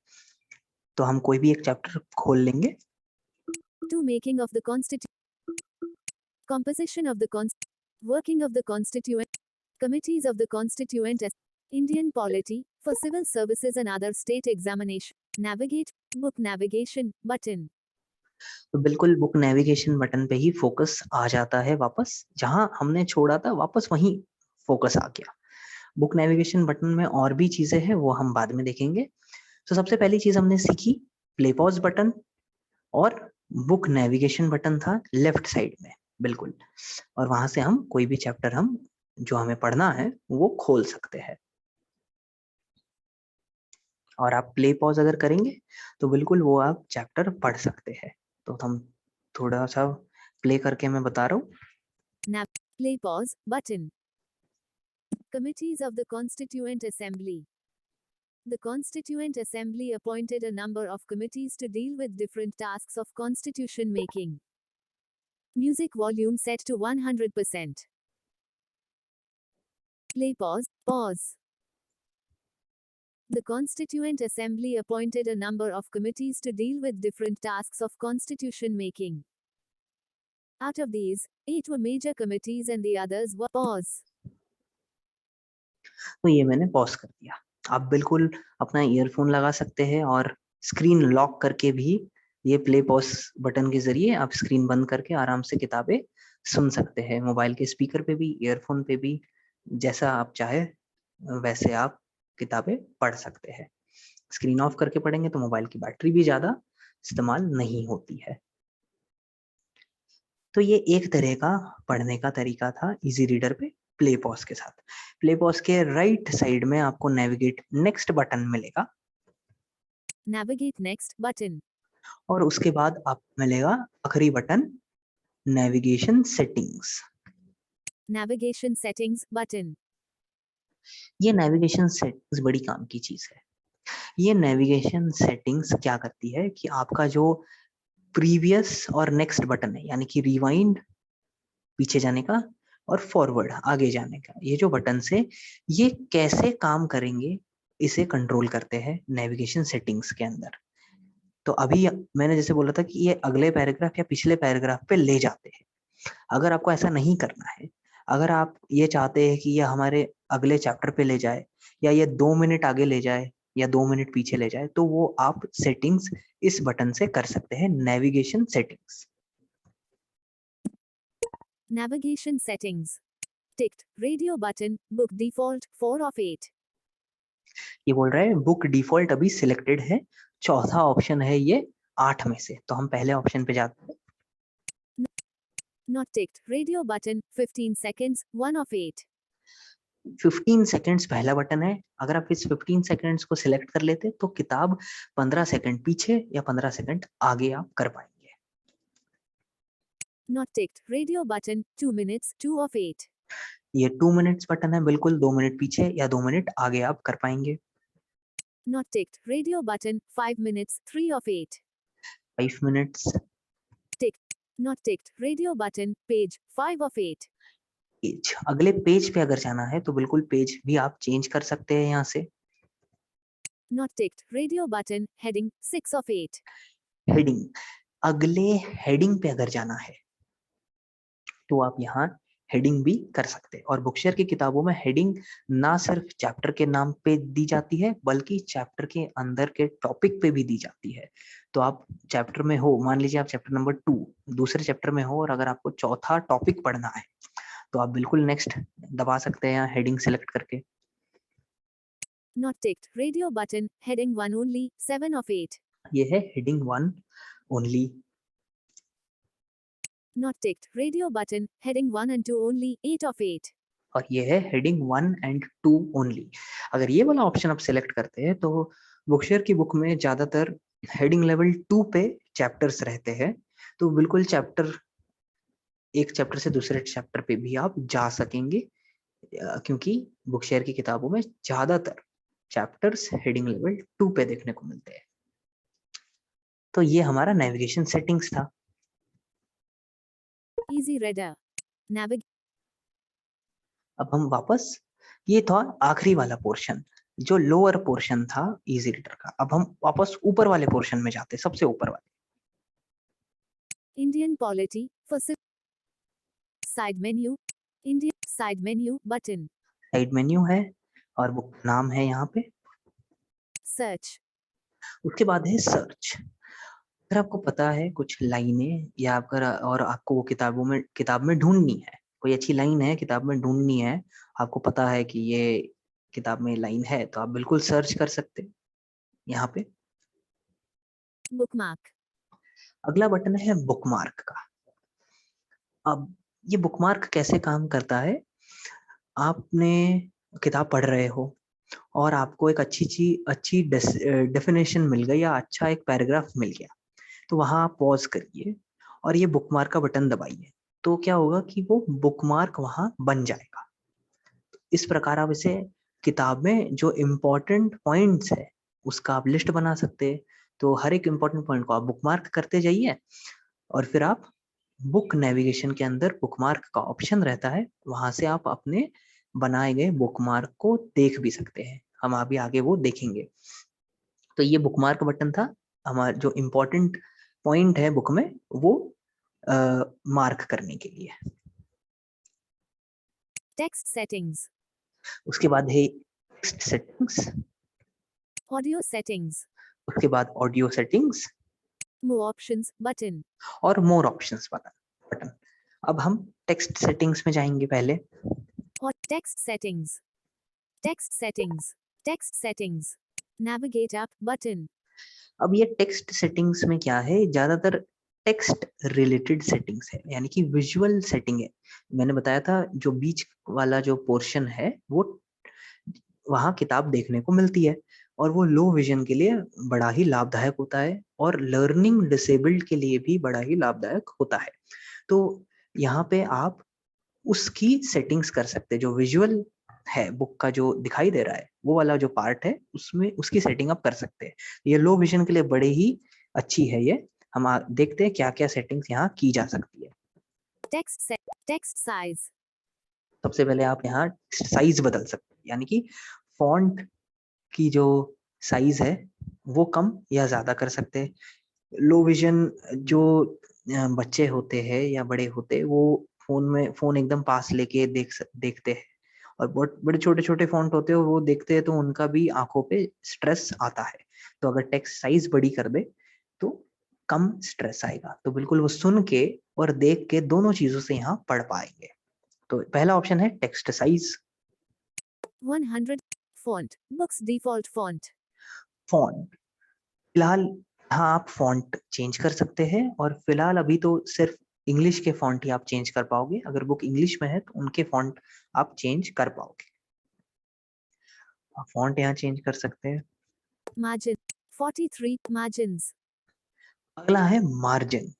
तो हम कोई भी एक चैप्टर खोल लेंगे। To making of the composition of the working of the constituent, committees of the constituent, Indian polity, for civil services and other state examination, navigate, book navigation, button. तो बिल्कुल बुक नेविगेशन बटन पे ही फोकस आ जाता है, वापस जहां हमने छोड़ा था वापस वहीं फोकस आ गया। बुक नेविगेशन बटन में और भी चीजें हैं, वो हम बाद में देखेंगे। तो सबसे पहली चीज हमने सीखी, प्ले पॉज बटन और बुक नेविगेशन बटन था लेफ्ट साइड में, बिल्कुल, और वहां से हम कोई भी चैप्टर हम जो हमें पढ़ना है वो खोल सकते हैं। और आप प्ले पॉज अगर करेंगे तो बिल्कुल वो आप चैप्टर पढ़ सकते हैं। तो हम थोड़ा सा प्ले करके मैं बता रहा हूँ। Play pause, button. Committees of the Constituent Assembly. The Constituent Assembly appointed a number of committees to deal with different tasks of constitution making. Music volume set to 100%. Play pause, pause. The Constituent Assembly appointed a number of committees to deal with different tasks of constitution making. Out of these, 8 were major committees and the others were pause. तो ये मैंने पॉज कर दिया। आप बिल्कुल अपना ईयरफोन लगा सकते हैं और स्क्रीन लॉक करके भी ये प्ले पॉज बटन के जरिए आप स्क्रीन बंद करके आराम से किताबें सुन सकते हैं, मोबाइल के स्पीकर पे भी, ईयरफोन पे भी, जैसा आप चाहे वैसे आप किताबें पढ़ सकते हैं। स्क्रीन ऑफ करके पढ़ेंगे तो मोबाइल की बैटरी भी ज्यादा इस्तेमाल नहीं होती है। तो ये एक तरह का पढ़ने का तरीका था इजी रीडर पे प्ले पॉज के साथ। प्ले पॉज के राइट साइड में आपको नेविगेट नेक्स्ट बटन मिलेगा Navigate next button. और उसके बाद आपको मिलेगा आखिरी button navigation settings. Navigation settings button. ये नेविगेशन सेटिंग्स बड़ी काम की चीज है। ये नेविगेशन सेटिंग्स क्या करती है कि आपका जो प्रीवियस और नेक्स्ट बटन है, यानी कि रिवाइंड पीछे जाने का और फॉरवर्ड आगे जाने का, ये जो बटन से ये कैसे काम करेंगे इसे कंट्रोल करते हैं नेविगेशन सेटिंग्स के अंदर। तो अभी मैंने जैसे बोला था कि ये अगले पैराग्राफ या पिछले पैराग्राफ पे ले जाते हैं। अगर आपको ऐसा नहीं करना है, अगर आप ये चाहते हैं कि ये हमारे अगले चैप्टर पे ले जाए या ये 2 मिनट आगे ले जाए या 2 मिनट पीछे ले जाए, तो वो आप सेटिंग्स इस बटन से कर सकते हैं, navigation settings. Navigation settings. Ticked. Radio button. Book default 4 of 8. ये बोल रहा है बुक डिफॉल्ट अभी सिलेक्टेड है, चौथा ऑप्शन है ये 8 में से, तो हम पहले ऑप्शन पे जाते हैं। Not ticked. Radio button 15 seconds 1 of 8. 15 seconds पहला बटन है, अगर आप इस 15 सेकंड्स को सिलेक्ट कर लेते तो किताब 15 सेकंड पीछे या 15 सेकंड आगे आप कर पाएंगे। Not ticked. Radio button 2 minutes 2 of 8. ये 2 मिनट्स बटन है, बिल्कुल 2 मिनट पीछे या 2 मिनट आगे आप कर पाएंगे। Not ticked. Radio button 5 minutes 3 of 8. 5 minutes Not ticked. Radio button page 5 of 8. Page, अगले पेज पे अगर जाना है तो बिल्कुल पेज भी आप चेंज कर सकते हैं यहाँ से। Not ticked. Radio button heading 6 of 8. Heading, अगले हेडिंग पे अगर जाना है तो आप यहाँ हेडिंग भी कर सकते हैं। और बुकशेयर की किताबों में हेडिंग ना सिर्फ चैप्टर के नाम पे दी जाती है बल्कि चैप्टर के अंदर के टॉपिक पे भी दी जाती है। तो आप चैप्टर में हो, मान लीजिए आप चैप्टर नंबर 2 दूसरे चैप्टर में हो और अगर आपको चौथा टॉपिक पढ़ना है तो आप बिल्कुल नेक्स्ट दबा सकते हैं यहाँ हेडिंग सेलेक्ट करके। Not ticked. Radio button heading 1 only 7 of 8. ये है heading 1 only. Not ticked. Radio button heading 1 and 2 only 8 of 8. और ये है हेडिंग 1 एंड 2 ओनली। अगर ये वाला ऑप्शन आप सेलेक्ट करते हैं तो बुकशेयर की बुक में ज्यादातर हेडिंग लेवल 2 पे चैप्टर्स रहते हैं, तो बिल्कुल एक चैप्टर से दूसरे चैप्टर पे भी आप जा सकेंगे, क्योंकि बुकशेयर की किताबों में ज्यादातर चैप्टर्स हेडिंग लेवल 2 पे देखने को मिलते हैं। तो ये हमारा नेविगेशन सेटिंग्स था। Easy reader. अब हम वापस, ये था आखिरी वाला पोर्शन जो लोअर पोर्शन था इजी रीडर का। अब हम वापस ऊपर वाले पोर्शन में जाते हैं, सबसे ऊपर वाले। Indian polity for side menu. Indian side menu button. Side menu है और बुक नाम है यहाँ पे। Search. उसके बाद है सर्च। अगर आपको पता है कुछ लाइनें या अगर और आपको वो किताब में ढूंढनी है, कोई अच्छी लाइन है किताब में ढूंढनी है, आपको पता है कि ये किताब में लाइन है, तो आप बिल्कुल सर्च कर सकते हैं यहाँ पे। Bookmark. अगला बटन है बुकमार्क का। अब ये बुकमार्क कैसे काम करता है, आपने किताब पढ़ रहे हो और आपको एक अच्छी डेफिनेशन मिल गई या अच्छा एक पैराग्राफ मिल गया, तो वहां आप पॉज करिए और ये बुकमार्क का बटन दबाइए, तो क्या होगा कि वो बुकमार्क वहां बन जाएगा। इस प्रकार आप इसे किताब में जो इम्पोर्टेंट पॉइंट्स है उसका आप लिस्ट बना सकते हैं। तो हर एक इम्पोर्टेंट पॉइंट को आप बुकमार्क करते जाइए और फिर आप बुक नेविगेशन के अंदर बुकमार्क का ऑप्शन रहता है, वहां से आप अपने बनाए गए बुकमार्क को देख भी सकते हैं। हम अभी आगे वो देखेंगे। तो ये बुकमार्क बटन था, हमारा जो इम्पोर्टेंट पॉइंट है बुक में वो मार्क करने के लिए। Text settings. उसके बाद है टेक्स्ट सेटिंग्स, Audio settings. उसके बाद audio settings, More options button. और मोर ऑप्शंस बटन। अब हम टेक्स्ट सेटिंग्स में जाएंगे पहले। Or text settings. Text settings. Text settings. Navigate up button. अब ये टेक्स्ट सेटिंग्स में क्या है, ज्यादातर टेक्स्ट रिलेटेड सेटिंग्स है, यानी कि विजुअल सेटिंग है। मैंने बताया था जो बीच वाला जो पोर्शन है वो वहाँ किताब देखने को मिलती है, और वो लो विजन के लिए बड़ा ही लाभदायक होता है, और लर्निंग डिसेबल्ड के लिए भी बड़ा ही लाभदायक होता है। तो यहाँ पे आप उसकी सेटिंग्स कर सकते हैं। जो विजुअल है बुक का जो दिखाई दे रहा है वो वाला जो पार्ट है उसमें उसकी सेटिंग आप कर सकते हैं। ये लो विजन के लिए बड़े ही अच्छी है ये। हम देखते हैं क्या क्या सेटिंग्स यहाँ की जा सकती है। Text size. सबसे पहले आप यहाँ साइज बदल सकते हैं, यानी कि फॉन्ट की जो साइज है वो कम या ज्यादा कर सकते हैं। लो विजन जो बच्चे होते हैं या बड़े होते हैं वो फोन एकदम पास लेके देखते हैं, और बहुत बड़े छोटे छोटे फॉन्ट होते हैं वो देखते हैं तो उनका भी आंखों पे स्ट्रेस आता है। तो अगर टेक्स्ट साइज बड़ी कर दे तो कम स्ट्रेस आएगा, तो बिल्कुल वो सुन के और देख के दोनों चीजों से यहाँ पढ़ पाएंगे। तो पहला ऑप्शन है text size. 100 font. Books default font. Font, फिलहाल हाँ आप फॉन्ट चेंज कर सकते हैं, और फिलहाल अभी तो सिर्फ इंग्लिश के फॉन्ट ही आप चेंज कर पाओगे। अगर बुक इंग्लिश में है तो उनके फॉन्ट आप चेंज कर पाओगे। आप फॉन्ट यहाँ चेंज कर सकते हैं। Margin. 43 margins. अगला है मार्जिन।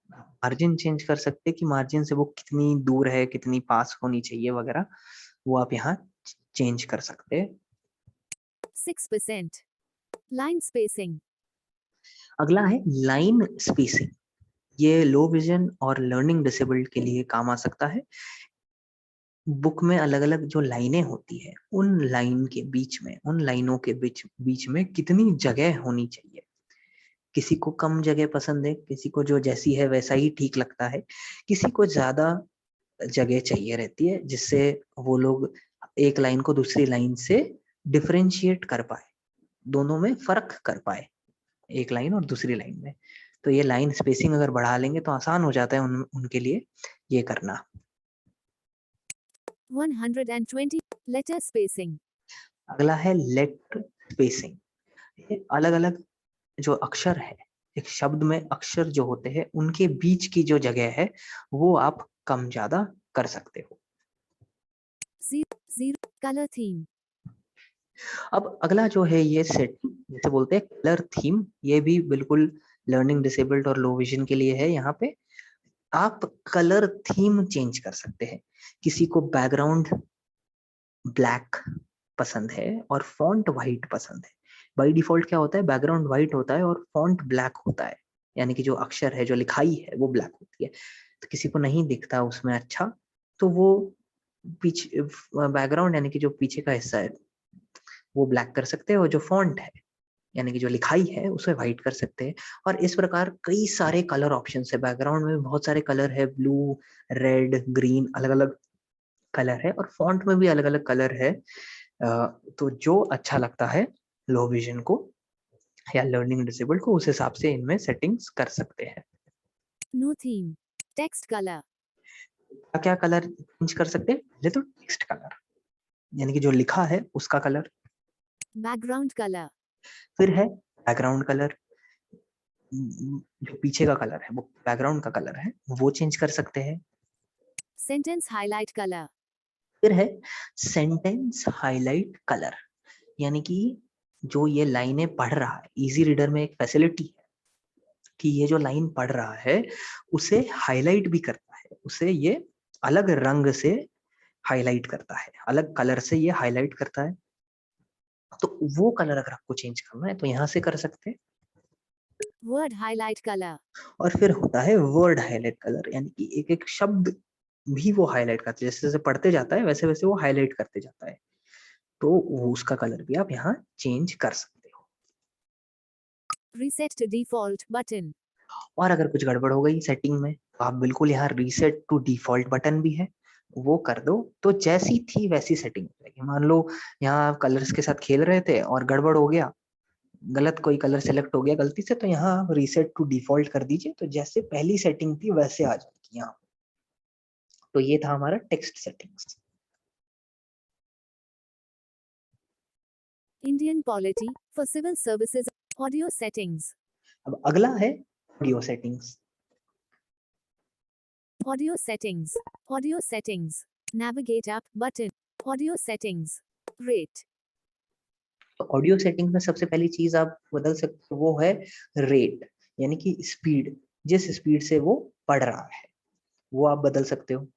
मार्जिन चेंज कर सकते हैं कि मार्जिन से बुक कितनी दूर है, कितनी पास होनी चाहिए वगैरह, वो आप यहाँ चेंज कर सकते हैं। 6%. Line spacing. अगला है लाइन स्पेसिंग। ये लो विजन और लर्निंग डिसेबल्ड के लिए काम आ सकता है। बुक में अलग अलग जो लाइनें होती है उन लाइन के बीच में, उन लाइनों के बीच में कितनी जगह होनी चाहिए। किसी को कम जगह पसंद है, किसी को जो जैसी है वैसा ही ठीक लगता है, किसी को ज्यादा जगह चाहिए रहती है जिससे वो लोग एक लाइन को दूसरी लाइन से डिफरेंशिएट कर पाए, दोनों में फर्क कर पाए, एक लाइन और दूसरी लाइन में। तो ये लाइन स्पेसिंग अगर बढ़ा लेंगे तो आसान हो जाता है उनके लिए ये करना। 120 letter spacing. अगला है लेटर स्पेसिंग। अलग अलग जो अक्षर है, एक शब्द में अक्षर जो होते हैं उनके बीच की जो जगह है वो आप कम ज्यादा कर सकते हो। 0 color theme. अब अगला जो है ये सेटिंग जैसे बोलते हैं कलर थीम, ये भी बिल्कुल लर्निंग डिसेबल्ड और लो विजन के लिए है। यहाँ पे आप कलर थीम चेंज कर सकते हैं। किसी को बैकग्राउंड ब्लैक पसंद है और फॉन्ट व्हाइट पसंद है। बाय डिफॉल्ट क्या होता है, बैकग्राउंड व्हाइट होता है और फॉन्ट ब्लैक होता है, यानी कि जो अक्षर है जो लिखाई है वो ब्लैक होती है। तो किसी को नहीं दिखता उसमें अच्छा, तो वो पीछे बैकग्राउंड यानी कि जो पीछे का हिस्सा है वो ब्लैक कर सकते हैं, और जो फॉन्ट है यानी कि जो लिखाई है उसे व्हाइट कर सकते हैं। और इस प्रकार कई सारे कलर ऑप्शन है। बैकग्राउंड में बहुत सारे कलर है, ब्लू, रेड, ग्रीन, अलग अलग कलर है, और फॉन्ट में भी अलग अलग कलर है। तो जो अच्छा लगता है लो विजन को या लर्निंग डिसेबल्ड को उस हिसाब से इनमें सेटिंग्स कर सकते हैं। No theme. Text color. क्या क्या कलर चेंज कर सकते हैं, पहले तो टेक्स्ट कलर यानी कि जो लिखा है उसका कलर, Background color. फिर है बैकग्राउंड कलर, जो पीछे का कलर है वो बैकग्राउंड का कलर है वो चेंज कर सकते हैं। Sentence highlight color. फिर है सेंटेंस हाईलाइट कलर, यानी कि जो ये लाइनें पढ़ रहा है, इजी रीडर में एक फैसिलिटी है कि ये जो लाइन पढ़ रहा है उसे हाईलाइट भी करता है, उसे ये अलग रंग से हाईलाइट करता है, अलग कलर से ये हाईलाइट करता है। तो वो कलर अगर आपको चेंज करना है तो यहाँ से कर सकते हैं। Word highlight color. और फिर होता है वर्ड हाईलाइट कलर, यानी कि एक एक शब्द भी वो हाईलाइट करते हैं, जैसे जैसे पढ़ते जाता है वैसे वैसे वो हाईलाइट करते जाता है, तो वो उसका कलर भी आप यहाँ चेंज कर सकते हो। Reset to default button. और अगर कुछ गड़बड़ हो गई सेटिंग में तो आप बिल्कुल यहाँ रीसेट टू डिफॉल्ट बटन भी है, वो कर दो तो जैसी थी वैसी सेटिंग हो जाएगी। मान लो यहाँ आप कलर्स के साथ खेल रहे थे और गड़बड़ हो गया, गलत कोई कलर सेलेक्ट हो गया गलती से, तो यहाँ आप रीसेट टू डिफॉल्ट कर दीजिए, तो जैसे पहली सेटिंग थी वैसे आ जाएगी यहाँ। तो ये था हमारा text settings. Indian polity for civil services. Audio settings. अब अगला है audio settings. Audio settings. Audio settings. Navigate up button. Audio settings. Rate. तो ऑडियो सेटिंग में सबसे पहली चीज आप बदल सकते हो वो है रेट, यानी कि स्पीड, जिस स्पीड से वो पढ़ रहा है वो आप बदल सकते हो।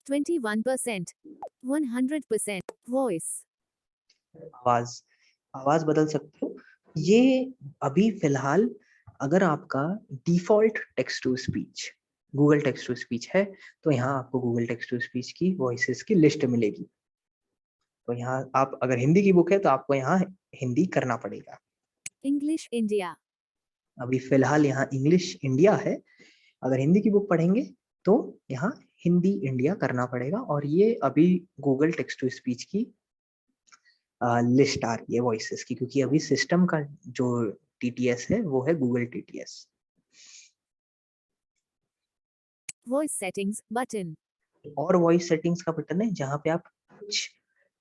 21%. 100%. Voice. आवाज, आवाज बदल सकते हो। ये अभी फिलहाल अगर आपका default text to speech Google text to speech है, तो यहाँ आपको गूगल टेक्स्ट टू स्पीच की वॉइसेस की लिस्ट मिलेगी। तो यहाँ आप अगर हिंदी की बुक है तो आपको यहाँ हिंदी करना पड़ेगा। English India. अभी फिलहाल यहाँ इंग्लिश इंडिया है, अगर हिंदी की बुक पढ़ेंगे तो यहाँ हिंदी इंडिया करना पड़ेगा। और ये अभी गूगल टेक्स्ट टू स्पीच की लिस्ट आ रही है वॉइसेस की, क्योंकि अभी सिस्टम का जो टीटीएस है वो है Google TTS. Voice settings button. और वॉइस सेटिंग्स का बटन है जहाँ पे आप कुछ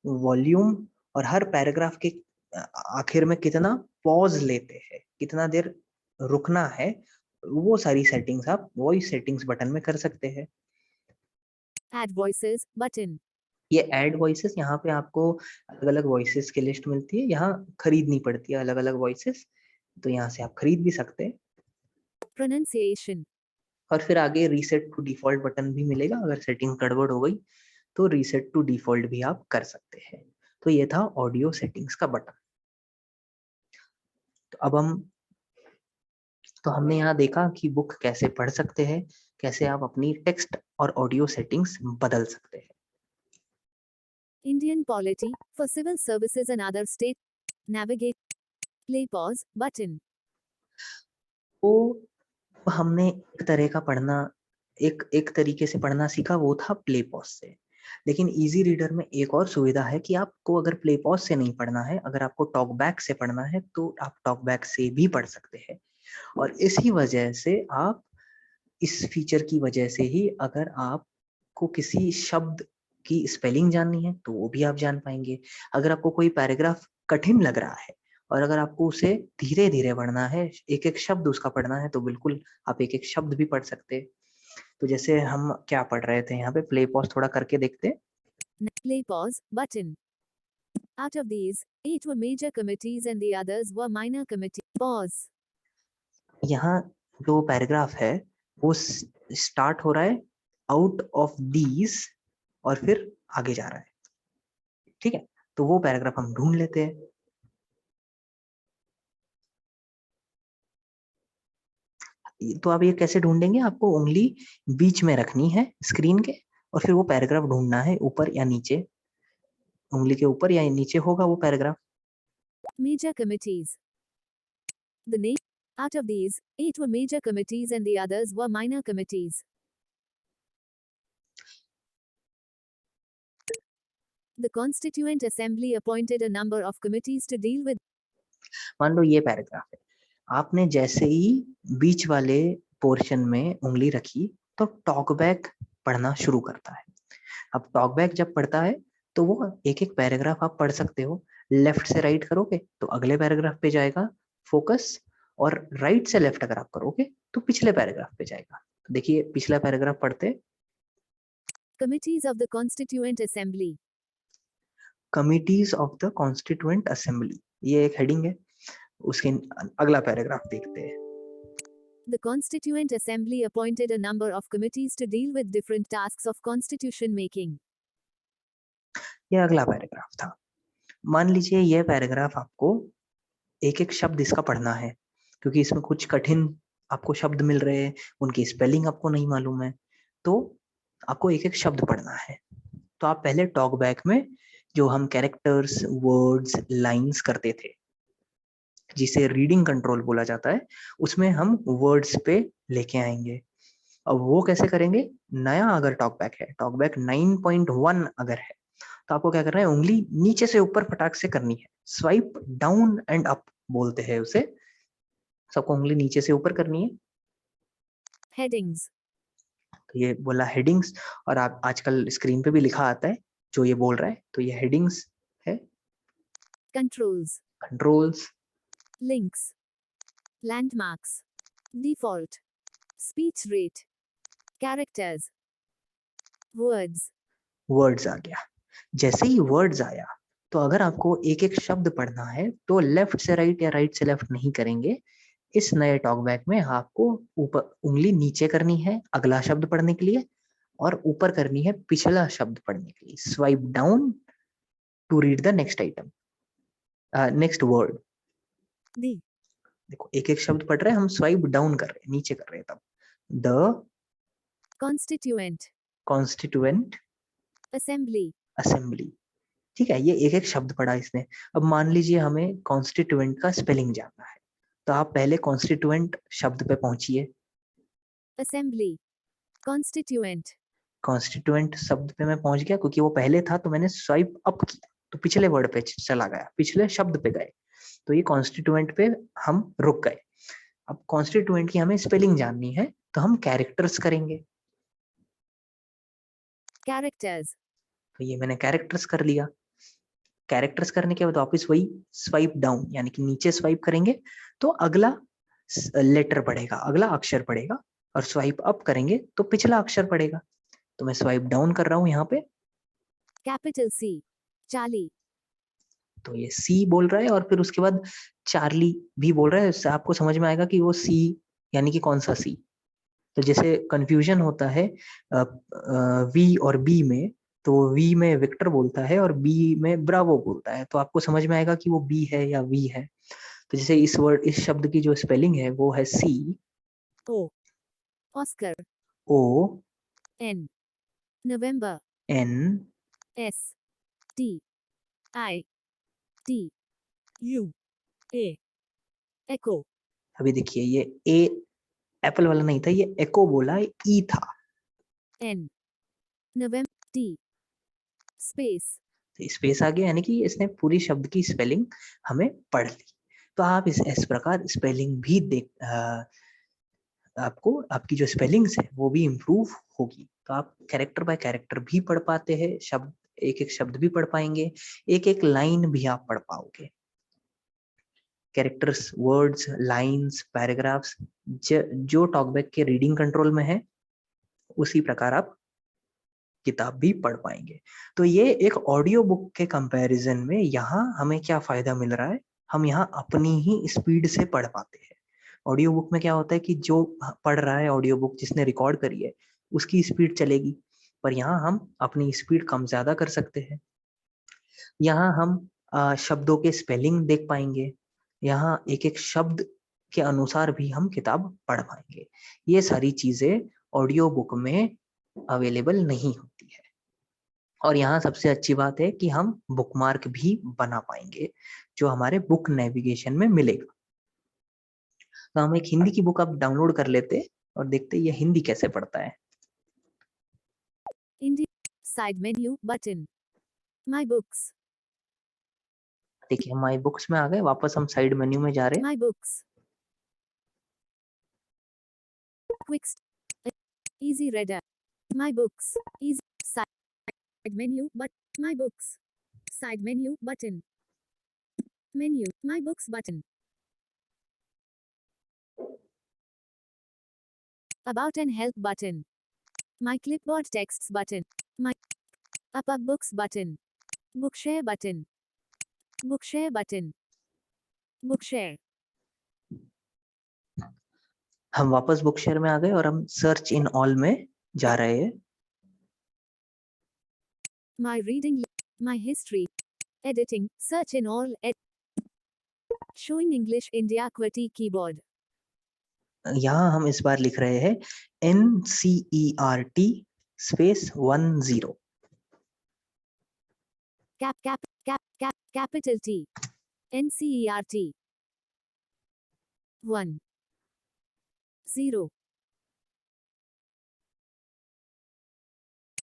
वॉल्यूम और हर पैराग्राफ के आखिर में कितना पॉज लेते हैं, कितना देर रुकना है, वो सारी सेटिंग्स आप वॉइस सेटिंग्स बटन में कर सकते हैं। Add voices button. ये ऐड वॉइसेस, यहाँ पे आपको अलग अलग वॉइसेस की लिस्ट मिलती है, यहाँ खरीदनी पड़ती है अलग अलग वॉइसेस, तो यहाँ से आप खरीद भी सकते हैं। Pronunciation. और फिर आगे रीसेट टू डिफॉल्ट बटन भी मिलेगा, अगर सेटिंग गड़बड़ हो गई तो रीसेट टू डिफॉल्ट भी आप कर सकते हैं। तो ये था ऑडियो सेटिंग्स का बटन। तो अब हमने यहाँ देखा कि बुक कैसे पढ़ सकते हैं, कैसे आप अपनी टेक्स्ट और ऑडियो सेटिंग्स बदल सकते हैं। Indian polity for civil services and other state. Navigate. Play pause button. तो हमने एक तरह का पढ़ना, एक तरीके से पढ़ना सीखा, वो था प्ले पॉज से। लेकिन इजी रीडर में एक और सुविधा है कि आपको अगर प्ले पॉज से नहीं पढ़ना है, अगर आपको टॉक बैक से पढ़ना है तो आप टॉक बैक से भी पढ़ सकते हैं। और इसी वजह से आप, इस फीचर की वजह से ही, अगर आपको किसी शब्द की स्पेलिंग जाननी है तो वो भी आप जान पाएंगे। अगर आपको कोई पैराग्राफ कठिन लग रहा है और अगर आपको उसे धीरे धीरे पढ़ना है, एक एक शब्द उसका पढ़ना है, तो बिल्कुल आप एक एक शब्द भी पढ़ सकते हैं। तो जैसे हम क्या पढ़ रहे थे यहाँ पे, प्ले पॉज थोड़ा करके देखते हैं। Play pause button. Out of these, 8 were major committees and the others were minor committees. Pause. यहाँ जो पैराग्राफ है वो स्टार्ट हो रहा है आउट ऑफ दीज और फिर आगे जा रहा है, ठीक है। तो वो पैराग्राफ हम ढूंढ लेते हैं। तो आप ये कैसे ढूंढेंगे, आपको उंगली बीच में रखनी है स्क्रीन के और फिर वो पैराग्राफ ढूंढना है, ऊपर या नीचे, उंगली के ऊपर या नीचे होगा वो paragraph. Major committees. The name. Out of these, 8 were major committees and the others were minor committees. The Constituent Assembly appointed a number of committees to deal with. मान लो ये पैराग्राफ है, आपने जैसे ही बीच वाले पोर्शन में उंगली रखी तो टॉकबैक पढ़ना शुरू करता है। अब टॉकबैक जब पढ़ता है तो वो एक एक पैराग्राफ आप पढ़ सकते हो। लेफ्ट से राइट करोगे तो अगले पैराग्राफ पे जाएगा फोकस, और राइट से लेफ्ट अगर आप करोगे तो पिछले पैराग्राफ पे जाएगा। तो देखिए पिछला पैराग्राफ पढ़ते, Committees of the Constituent Assembly. Committees of the constituent assembly, ये एक हेडिंग है। उसके अगला पैराग्राफ देखते हैं। The Constituent Assembly appointed a number of committees to deal with different tasks of constitution making. ये अगला पैराग्राफ था। मान लीजिए ये पैराग्राफ आपको एक एक शब्द इसका पढ़ना है, क्योंकि इसमें कुछ कठिन आपको शब्द मिल रहे हैं, उनकी स्पेलिंग आपको नहीं मालूम है, तो आपको एक एक शब्द पढ़ना है। तो आप पहले टॉक बैक में जो हम कैरेक्टर्स, वर्ड्स, लाइंस करते थे, जिसे रीडिंग कंट्रोल बोला जाता है, उसमें हम वर्ड्स पे लेके आएंगे। अब वो कैसे करेंगे, नया अगर टॉक बैक है, टॉक बैक 9.1 अगर है, तो आपको क्या करना है, उंगली नीचे से ऊपर फटाक से करनी है, स्वाइप डाउन एंड अप बोलते हैं उसे। सबको उंगली नीचे से ऊपर करनी है। headings, तो ये बोला हेडिंग्स, और आप आजकल स्क्रीन पे भी लिखा आता है जो ये बोल रहा है, तो ये हेडिंग्स है। controls, controls, links, landmarks, default, speech rate, characters, words, words आ गया। जैसे ही वर्ड्स आया, तो अगर आपको एक एक शब्द पढ़ना है तो लेफ्ट से राइट या राइट से लेफ्ट नहीं करेंगे। इस नए टॉकबैक में आपको ऊपर उंगली नीचे करनी है अगला शब्द पढ़ने के लिए, और ऊपर करनी है पिछला शब्द पढ़ने के लिए। Swipe down to read the next item, next word. the, देखो एक एक शब्द पढ़ रहे हैं, हम स्वाइप डाउन कर रहे हैं, नीचे कर रहे हैं तब। The constituent, constituent assembly, assembly. ठीक है, ये एक एक शब्द पढ़ा इसने। अब मान लीजिए हमें कॉन्स्टिट्यूएंट का स्पेलिंग जानना है, तो आप पहले कॉन्स्टिट्यूएंट शब्द पे पहुंचिए। assembly, constituent, कॉन्स्टिट्यूएंट शब्द पे मैं पहुंच गया, क्योंकि वो पहले था तो मैंने स्वाइप अप किया, तो पिछले वर्ड पे चला गया, पिछले शब्द पे गए, तो ये कॉन्स्टिट्यूएंट पे हम रुक गए। अब कॉन्स्टिट्यूएंट की हमें स्पेलिंग जाननी है, तो हम कैरेक्टर्स करेंगे। characters, तो ये मैंने कैरेक्टर्स कर लिया। कैरेक्टर्स करने के बाद वापस वही स्वाइप डाउन, यानी कि नीचे स्वाइप करेंगे तो अगला लेटर पड़ेगा, अगला अक्षर पड़ेगा, और स्वाइप अप करेंगे तो पिछला अक्षर पड़ेगा। तो मैं स्वाइप डाउन कर रहा हूं यहाँ पे, capital C, Charlie, तो ये सी बोल रहा है, और फिर उसके बाद चार्ली भी बोल रहा है। इससे आपको समझ में आएगा कि वो सी यानी कि कौन सा सी। तो जैसे कंफ्यूजन होता है वी और बी में, तो वी में विक्टर बोलता है और बी में ब्रावो बोलता है, तो आपको समझ में आएगा कि वो बी है या वी है। तो जैसे इस शब्द की जो स्पेलिंग है वो है C O, Oscar, O N, November, N S, T, I, T, U, A, echo, अभी देखिए ये ए एप्पल वाला नहीं था, ये एको बोला, ई था। N, November, T, space, space आ गया, यानी कि इसने पूरी शब्द की स्पेलिंग हमें पढ़ ली। तो आप इस प्रकार स्पेलिंग भी आपको आपकी जो स्पेलिंग्स है वो भी इम्प्रूव होगी। तो आप कैरेक्टर बाय कैरेक्टर भी पढ़ पाते हैं, शब्द एक एक शब्द भी पढ़ पाएंगे, एक एक लाइन भी आप पढ़ पाओगे। कैरेक्टर्स, वर्ड्स, लाइंस, पैराग्राफ्स जो टॉकबैक के रीडिंग कंट्रोल में है, उसी प्रकार आप किताब भी पढ़ पाएंगे। तो ये एक ऑडियो बुक के कंपैरिजन में यहाँ हमें क्या फायदा मिल रहा है, हम यहाँ अपनी ही स्पीड से पढ़ पाते हैं। ऑडियो बुक में क्या होता है कि जो पढ़ रहा है ऑडियो बुक, जिसने रिकॉर्ड करी है, उसकी स्पीड चलेगी, पर यहाँ हम अपनी स्पीड कम ज्यादा कर सकते हैं। यहाँ हम शब्दों के स्पेलिंग देख पाएंगे, यहाँ एक एक शब्द के अनुसार भी हम किताब पढ़ पाएंगे। ये सारी चीजें ऑडियो बुक में अवेलेबल नहीं होती है। और यहाँ सबसे अच्छी बात है कि हम बुकमार्क भी बना पाएंगे, जो हमारे बुक नेविगेशन में मिलेगा। तो हम एक हिंदी की बुक अब डाउनलोड कर लेते और देखते ये हिंदी कैसे पढ़ता है। India, side menu button, my books, देखिए हमारे बुक्स में आ गए, वापस हम साइड मेन्यू में जा रहे हैं। my books, quick, easy reader, my books, easy, side menu, but my books, side menu button, menu, my books button, about and help button, my clipboard texts button, my up books button, bookshare button, bookshare button, bookshare, हम वापस बुक शेयर में आ गए और हम सर्च इन ऑल में जा रहे हैं। my reading, my history, editing, search in all, showing English India QWERTY keyboard, यहाँ हम इस बार लिख रहे हैं NCERT space 10। capital T, NCERT, 1, 0,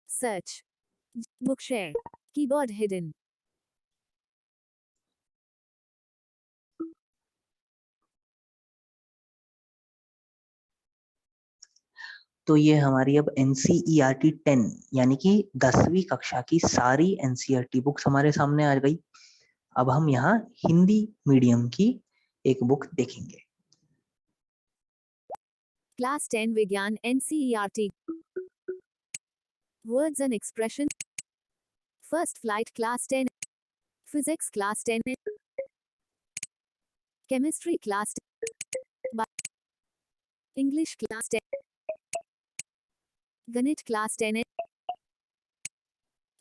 search, bookshare, keyboard hidden, तो ये हमारी अब NCERT 10 यानी कि 10वीं कक्षा की सारी NCERT बुक्स हमारे सामने आ गई। अब हम यहाँ हिंदी मीडियम की एक बुक देखेंगे। Class 10 Vigyan NCERT. Words and expression. First flight class 10. Physics class 10. Chemistry class 10. English class 10. Ganit class 10.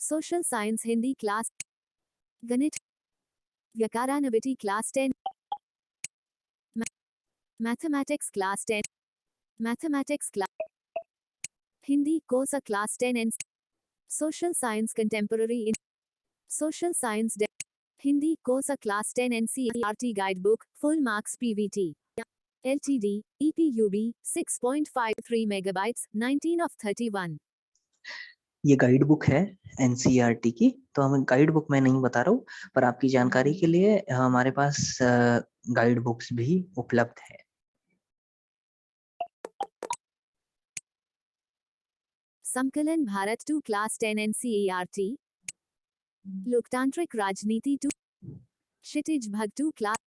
Social science Hindi class. Ganit. Vyakaranaviti class 10. Mathematics class 10. Mathematics class. Hindi Kosa class 10 and Social science contemporary in Social science Hindi Kosa class 10 NCERT guidebook full marks PVT. LTD EPUB 6.53 megabytes 19 of 31. ये गाइड बुक है NCERT की, तो हम गाइड बुक में नहीं बता रहा हूँ, पर आपकी जानकारी के लिए हमारे पास गाइड बुक्स भी उपलब्ध है। Samkalan Bharat 2 Class 10 NCERT. Loktantrik Rajniti 2. Kshitij Bhag 2 Class.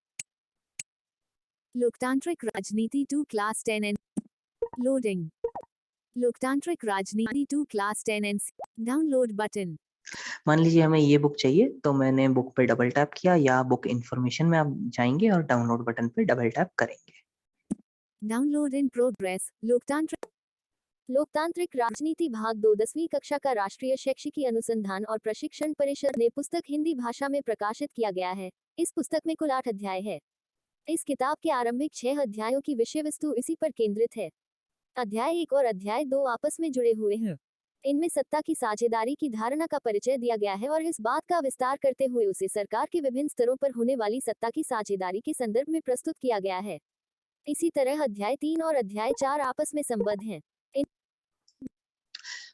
Loktantrik Rajniti 2 Class 10 and Loading. Loktantrik Rajniti 2 Class 10 and Download button. मान लीजिए हमें ये बुक चाहिए, तो मैंने बुक पे डबल टैप किया या बुक इन्फॉर्मेशन में आप जाएंगे और डाउनलोड बटन पे डबल टैप करेंगे। Download in progress. लोकतांत्रिक राजनीति भाग 2 10वीं कक्षा का राष्ट्रीय शैक्षिकी अनुसंधान और प्रशिक्षण परिषद ने पुस्तक हिंदी भाषा में प्रकाशित किया गया है। इस पुस्तक में कुल 8 अध्याय है। इस किताब के आरंभिक 6 अध्यायों की विषय वस्तु इसी पर केंद्रित है। अध्याय 1 और अध्याय 2 आपस में जुड़े हुए हैं। इनमें सत्ता की साझेदारी की धारणा का परिचय दिया गया है और इस बात का विस्तार करते हुए उसे सरकार के विभिन्न स्तरों पर होने वाली सत्ता की साझेदारी के संदर्भ में प्रस्तुत किया गया है। इसी तरह अध्याय 3 और अध्याय 4 आपस में संबद्ध हैं।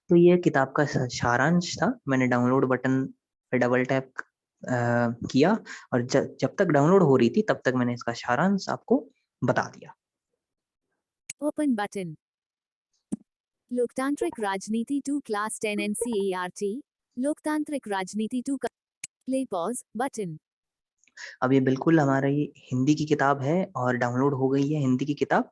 तो ये किताब का सारांश था। मैंने डाउनलोड बटन पे डबल टैप किया और जब तक डाउनलोड हो रही थी तब तक मैंने इसका सारांश आपको बता दिया। Open button. लोकतांत्रिक राजनीति 2 क्लास 10 NCERT. लोकतांत्रिक राजनीति 2 का प्ले पॉज बटन। अब ये बिल्कुल हमारी हिंदी की किताब है और डाउनलोड हो गई है हिंदी की किताब।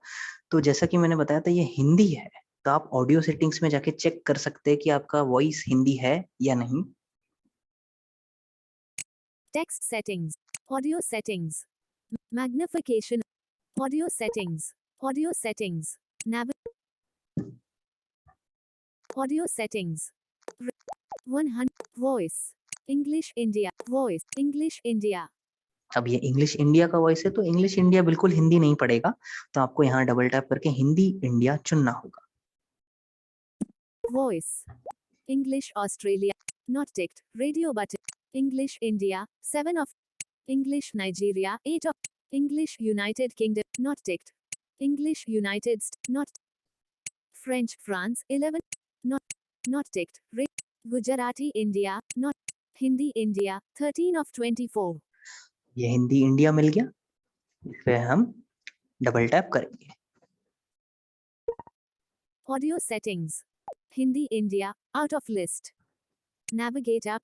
तो जैसा कि मैंने बताया था ये हिंदी है, तो आप ऑडियो सेटिंग्स में जाके चेक कर सकते हैं कि आपका वॉइस हिंदी है या नहीं। Text settings, audio settings, magnification, audio settings, audio settings, audio settings, 100 voice, English India, voice, English India. अब ये इंग्लिश इंडिया का वॉइस है, तो इंग्लिश इंडिया बिल्कुल हिंदी नहीं पड़ेगा, तो आपको यहाँ डबल टैप करके हिंदी इंडिया चुनना होगा। Voice, English Australia, not ticked, radio button, English India 7 of, English Nigeria 8 of, English United kingdom not ticked, English United not, French France 11 not ticked, Gujarati India not, Hindi India 13 of 24। ये हिंदी इंडिया मिल गया, इस पे हम डबल टैप करेंगे। Audio settings, Hindi India out of list, navigate up,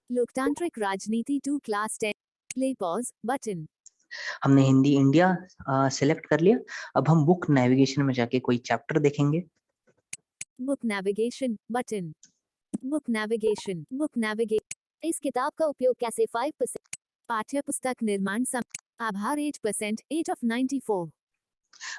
लोकतांत्रिक राजनीति 2 क्लास 10, प्ले पॉज बटन। हमने हिंदी इंडिया सिलेक्ट कर लिया। अब हम बुक नेविगेशन में जाके कोई चैप्टर देखेंगे। Book navigation button, book navigation, book navigate. इस किताब का उपयोग कैसे 5%, पाठ्य पुस्तक निर्माण आभार 8%, 8 ऑफ 94।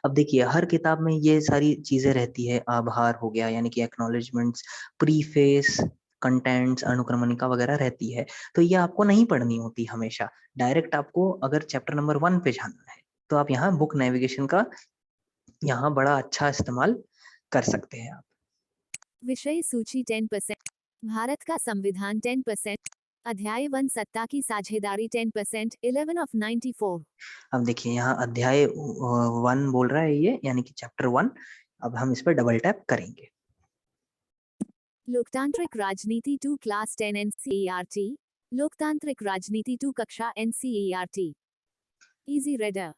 अब देखिए हर किताब में ये सारी चीजें रहती है, आभार हो गया यानी कि एक्नॉलेजमेंट्स, प्रीफेस, कंटेंट्स, अनुक्रमणिका वगैरह रहती है, तो ये आपको नहीं पढ़नी होती हमेशा। डायरेक्ट आपको अगर चैप्टर नंबर 1 पे जाना है तो आप यहाँ बुक नेविगेशन का यहाँ बड़ा अच्छा इस्तेमाल कर सकते हैं आप। विषय सूची 10%, भारत का संविधान 10%, अध्याय 1 सत्ता की साझेदारी 10%, 11 ऑफ 94। अब देखिए यहाँ अध्याय 1 बोल रहा है ये, यानी कि चैप्टर 1। अब हम इस पर डबल टैप करेंगे। लोकतांत्रिक राजनीति 2 क्लास 10 NCERT, लोकतांत्रिक राजनीति 2 कक्षा NCERT, easy reader.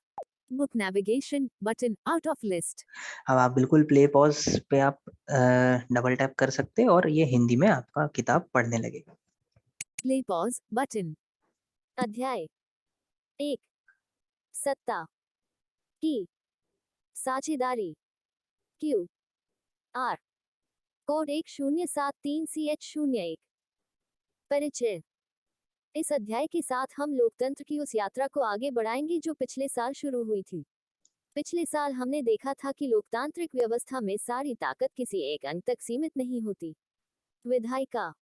Book navigation button out of list. अब आप बिल्कुल प्ले पॉज पे आप डबल टैप कर सकते हैं और ये हिंदी में आपका किताब पढ़ने लगेगा। Play pause button. अध्याय 1 सत्ता की साझेदारी Q R कोड 1073CH01 परिचय। इस अध्याय के साथ हम लोकतंत्र की उस यात्रा को आगे बढ़ाएंगे जो पिछले साल शुरू हुई थी। पिछले साल हमने देखा था कि लोकतांत्रिक व्यवस्था में सारी ताकत किसी एक अंग तक सीमित नहीं होती। विधायिका,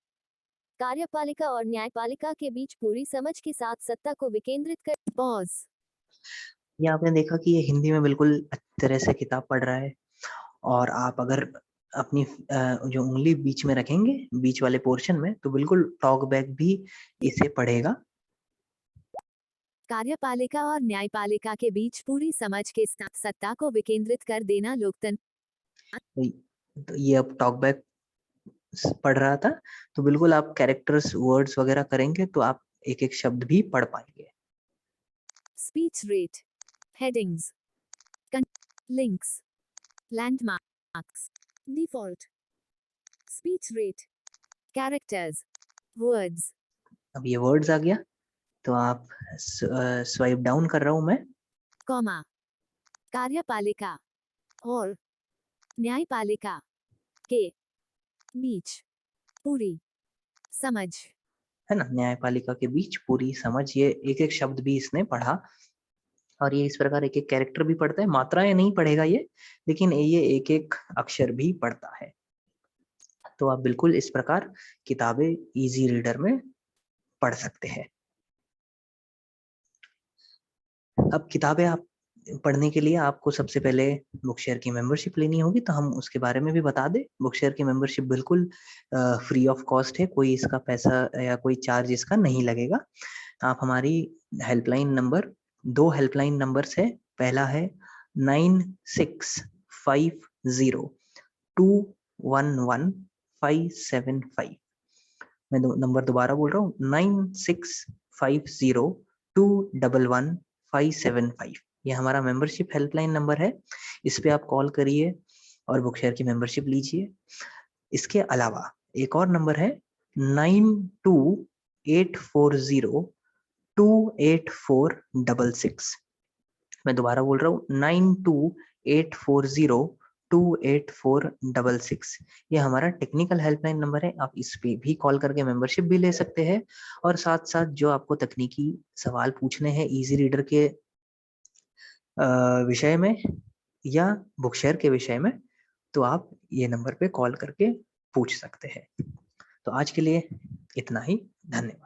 कार्यपालिका और न्यायपालिका के बीच पूरी समझ के साथ सत्ता को विकेंद्रित कर पॉज। ये आपने देखा कि ये हिंदी में बिल्कुल अच्छी तरह से किताब पढ़ रहा है और आप अगर अपनी जो उंगली बीच में रखेंगे बीच वाले पोर्शन में तो बिल्कुल टॉक बैक भी इसे पढ़ेगा। कार्यपालिका और न्यायपालिका के बीच पूरी समझ के साथ सत्ता को विकेंद्रित कर देना लोकतंत्र। तो ये अब टॉक बैक पढ़ रहा था तो बिल्कुल आप कैरेक्टर्स वर्ड्स वगैरह करेंगे तो आप एक एक शब्द भी पढ़ पाएंगे। Speech rate, headings, links, landmarks, default, speech rate, characters, words. अब ये वर्ड्स आ गया तो आप स्वाइप डाउन कर रहा हूं मैं, कॉमा, कार्यपालिका और न्यायपालिका के बीच पूरी समझ, है ना, न्यायपालिका के बीच पूरी समझ। ये एक एक शब्द भी इसने पढ़ा और ये इस प्रकार एक एक कैरेक्टर भी पढ़ता है। मात्राएं नहीं पढ़ेगा ये, लेकिन ये एक एक अक्षर भी पढ़ता है। तो आप बिल्कुल इस प्रकार किताबें इजी रीडर में पढ़ सकते हैं। अब किताबें आप पढ़ने के लिए आपको सबसे पहले बुकशेयर की मेंबरशिप लेनी होगी, तो हम उसके बारे में भी बता दें। बुकशेयर की मेंबरशिप बिल्कुल फ्री ऑफ कॉस्ट है, कोई इसका पैसा या कोई चार्ज इसका नहीं लगेगा। आप हमारी हेल्पलाइन नंबर, 2 हेल्पलाइन नंबर्स है। पहला है 9650211575। मैं नंबर दोबारा बोल रहा हूँ, 9650211575। ये हमारा मेंबरशिप हेल्पलाइन नंबर है। इस पे आप कॉल करिए और बुकशेयर की मेंबरशिप लीजिए। इसके अलावा एक और नंबर है 9284028466। मैं दोबारा बोल रहा हूँ 9284028466। ये हमारा टेक्निकल हेल्पलाइन नंबर है। आप इस पे भी कॉल करके मेंबरशिप भी ले सकते हैं और साथ साथ जो आपको तकनीकी सवाल पूछने हैं इजी रीडर के विषय में या बुकशेयर के विषय में, तो आप ये नंबर पे कॉल करके पूछ सकते हैं। तो आज के लिए इतना ही, धन्यवाद।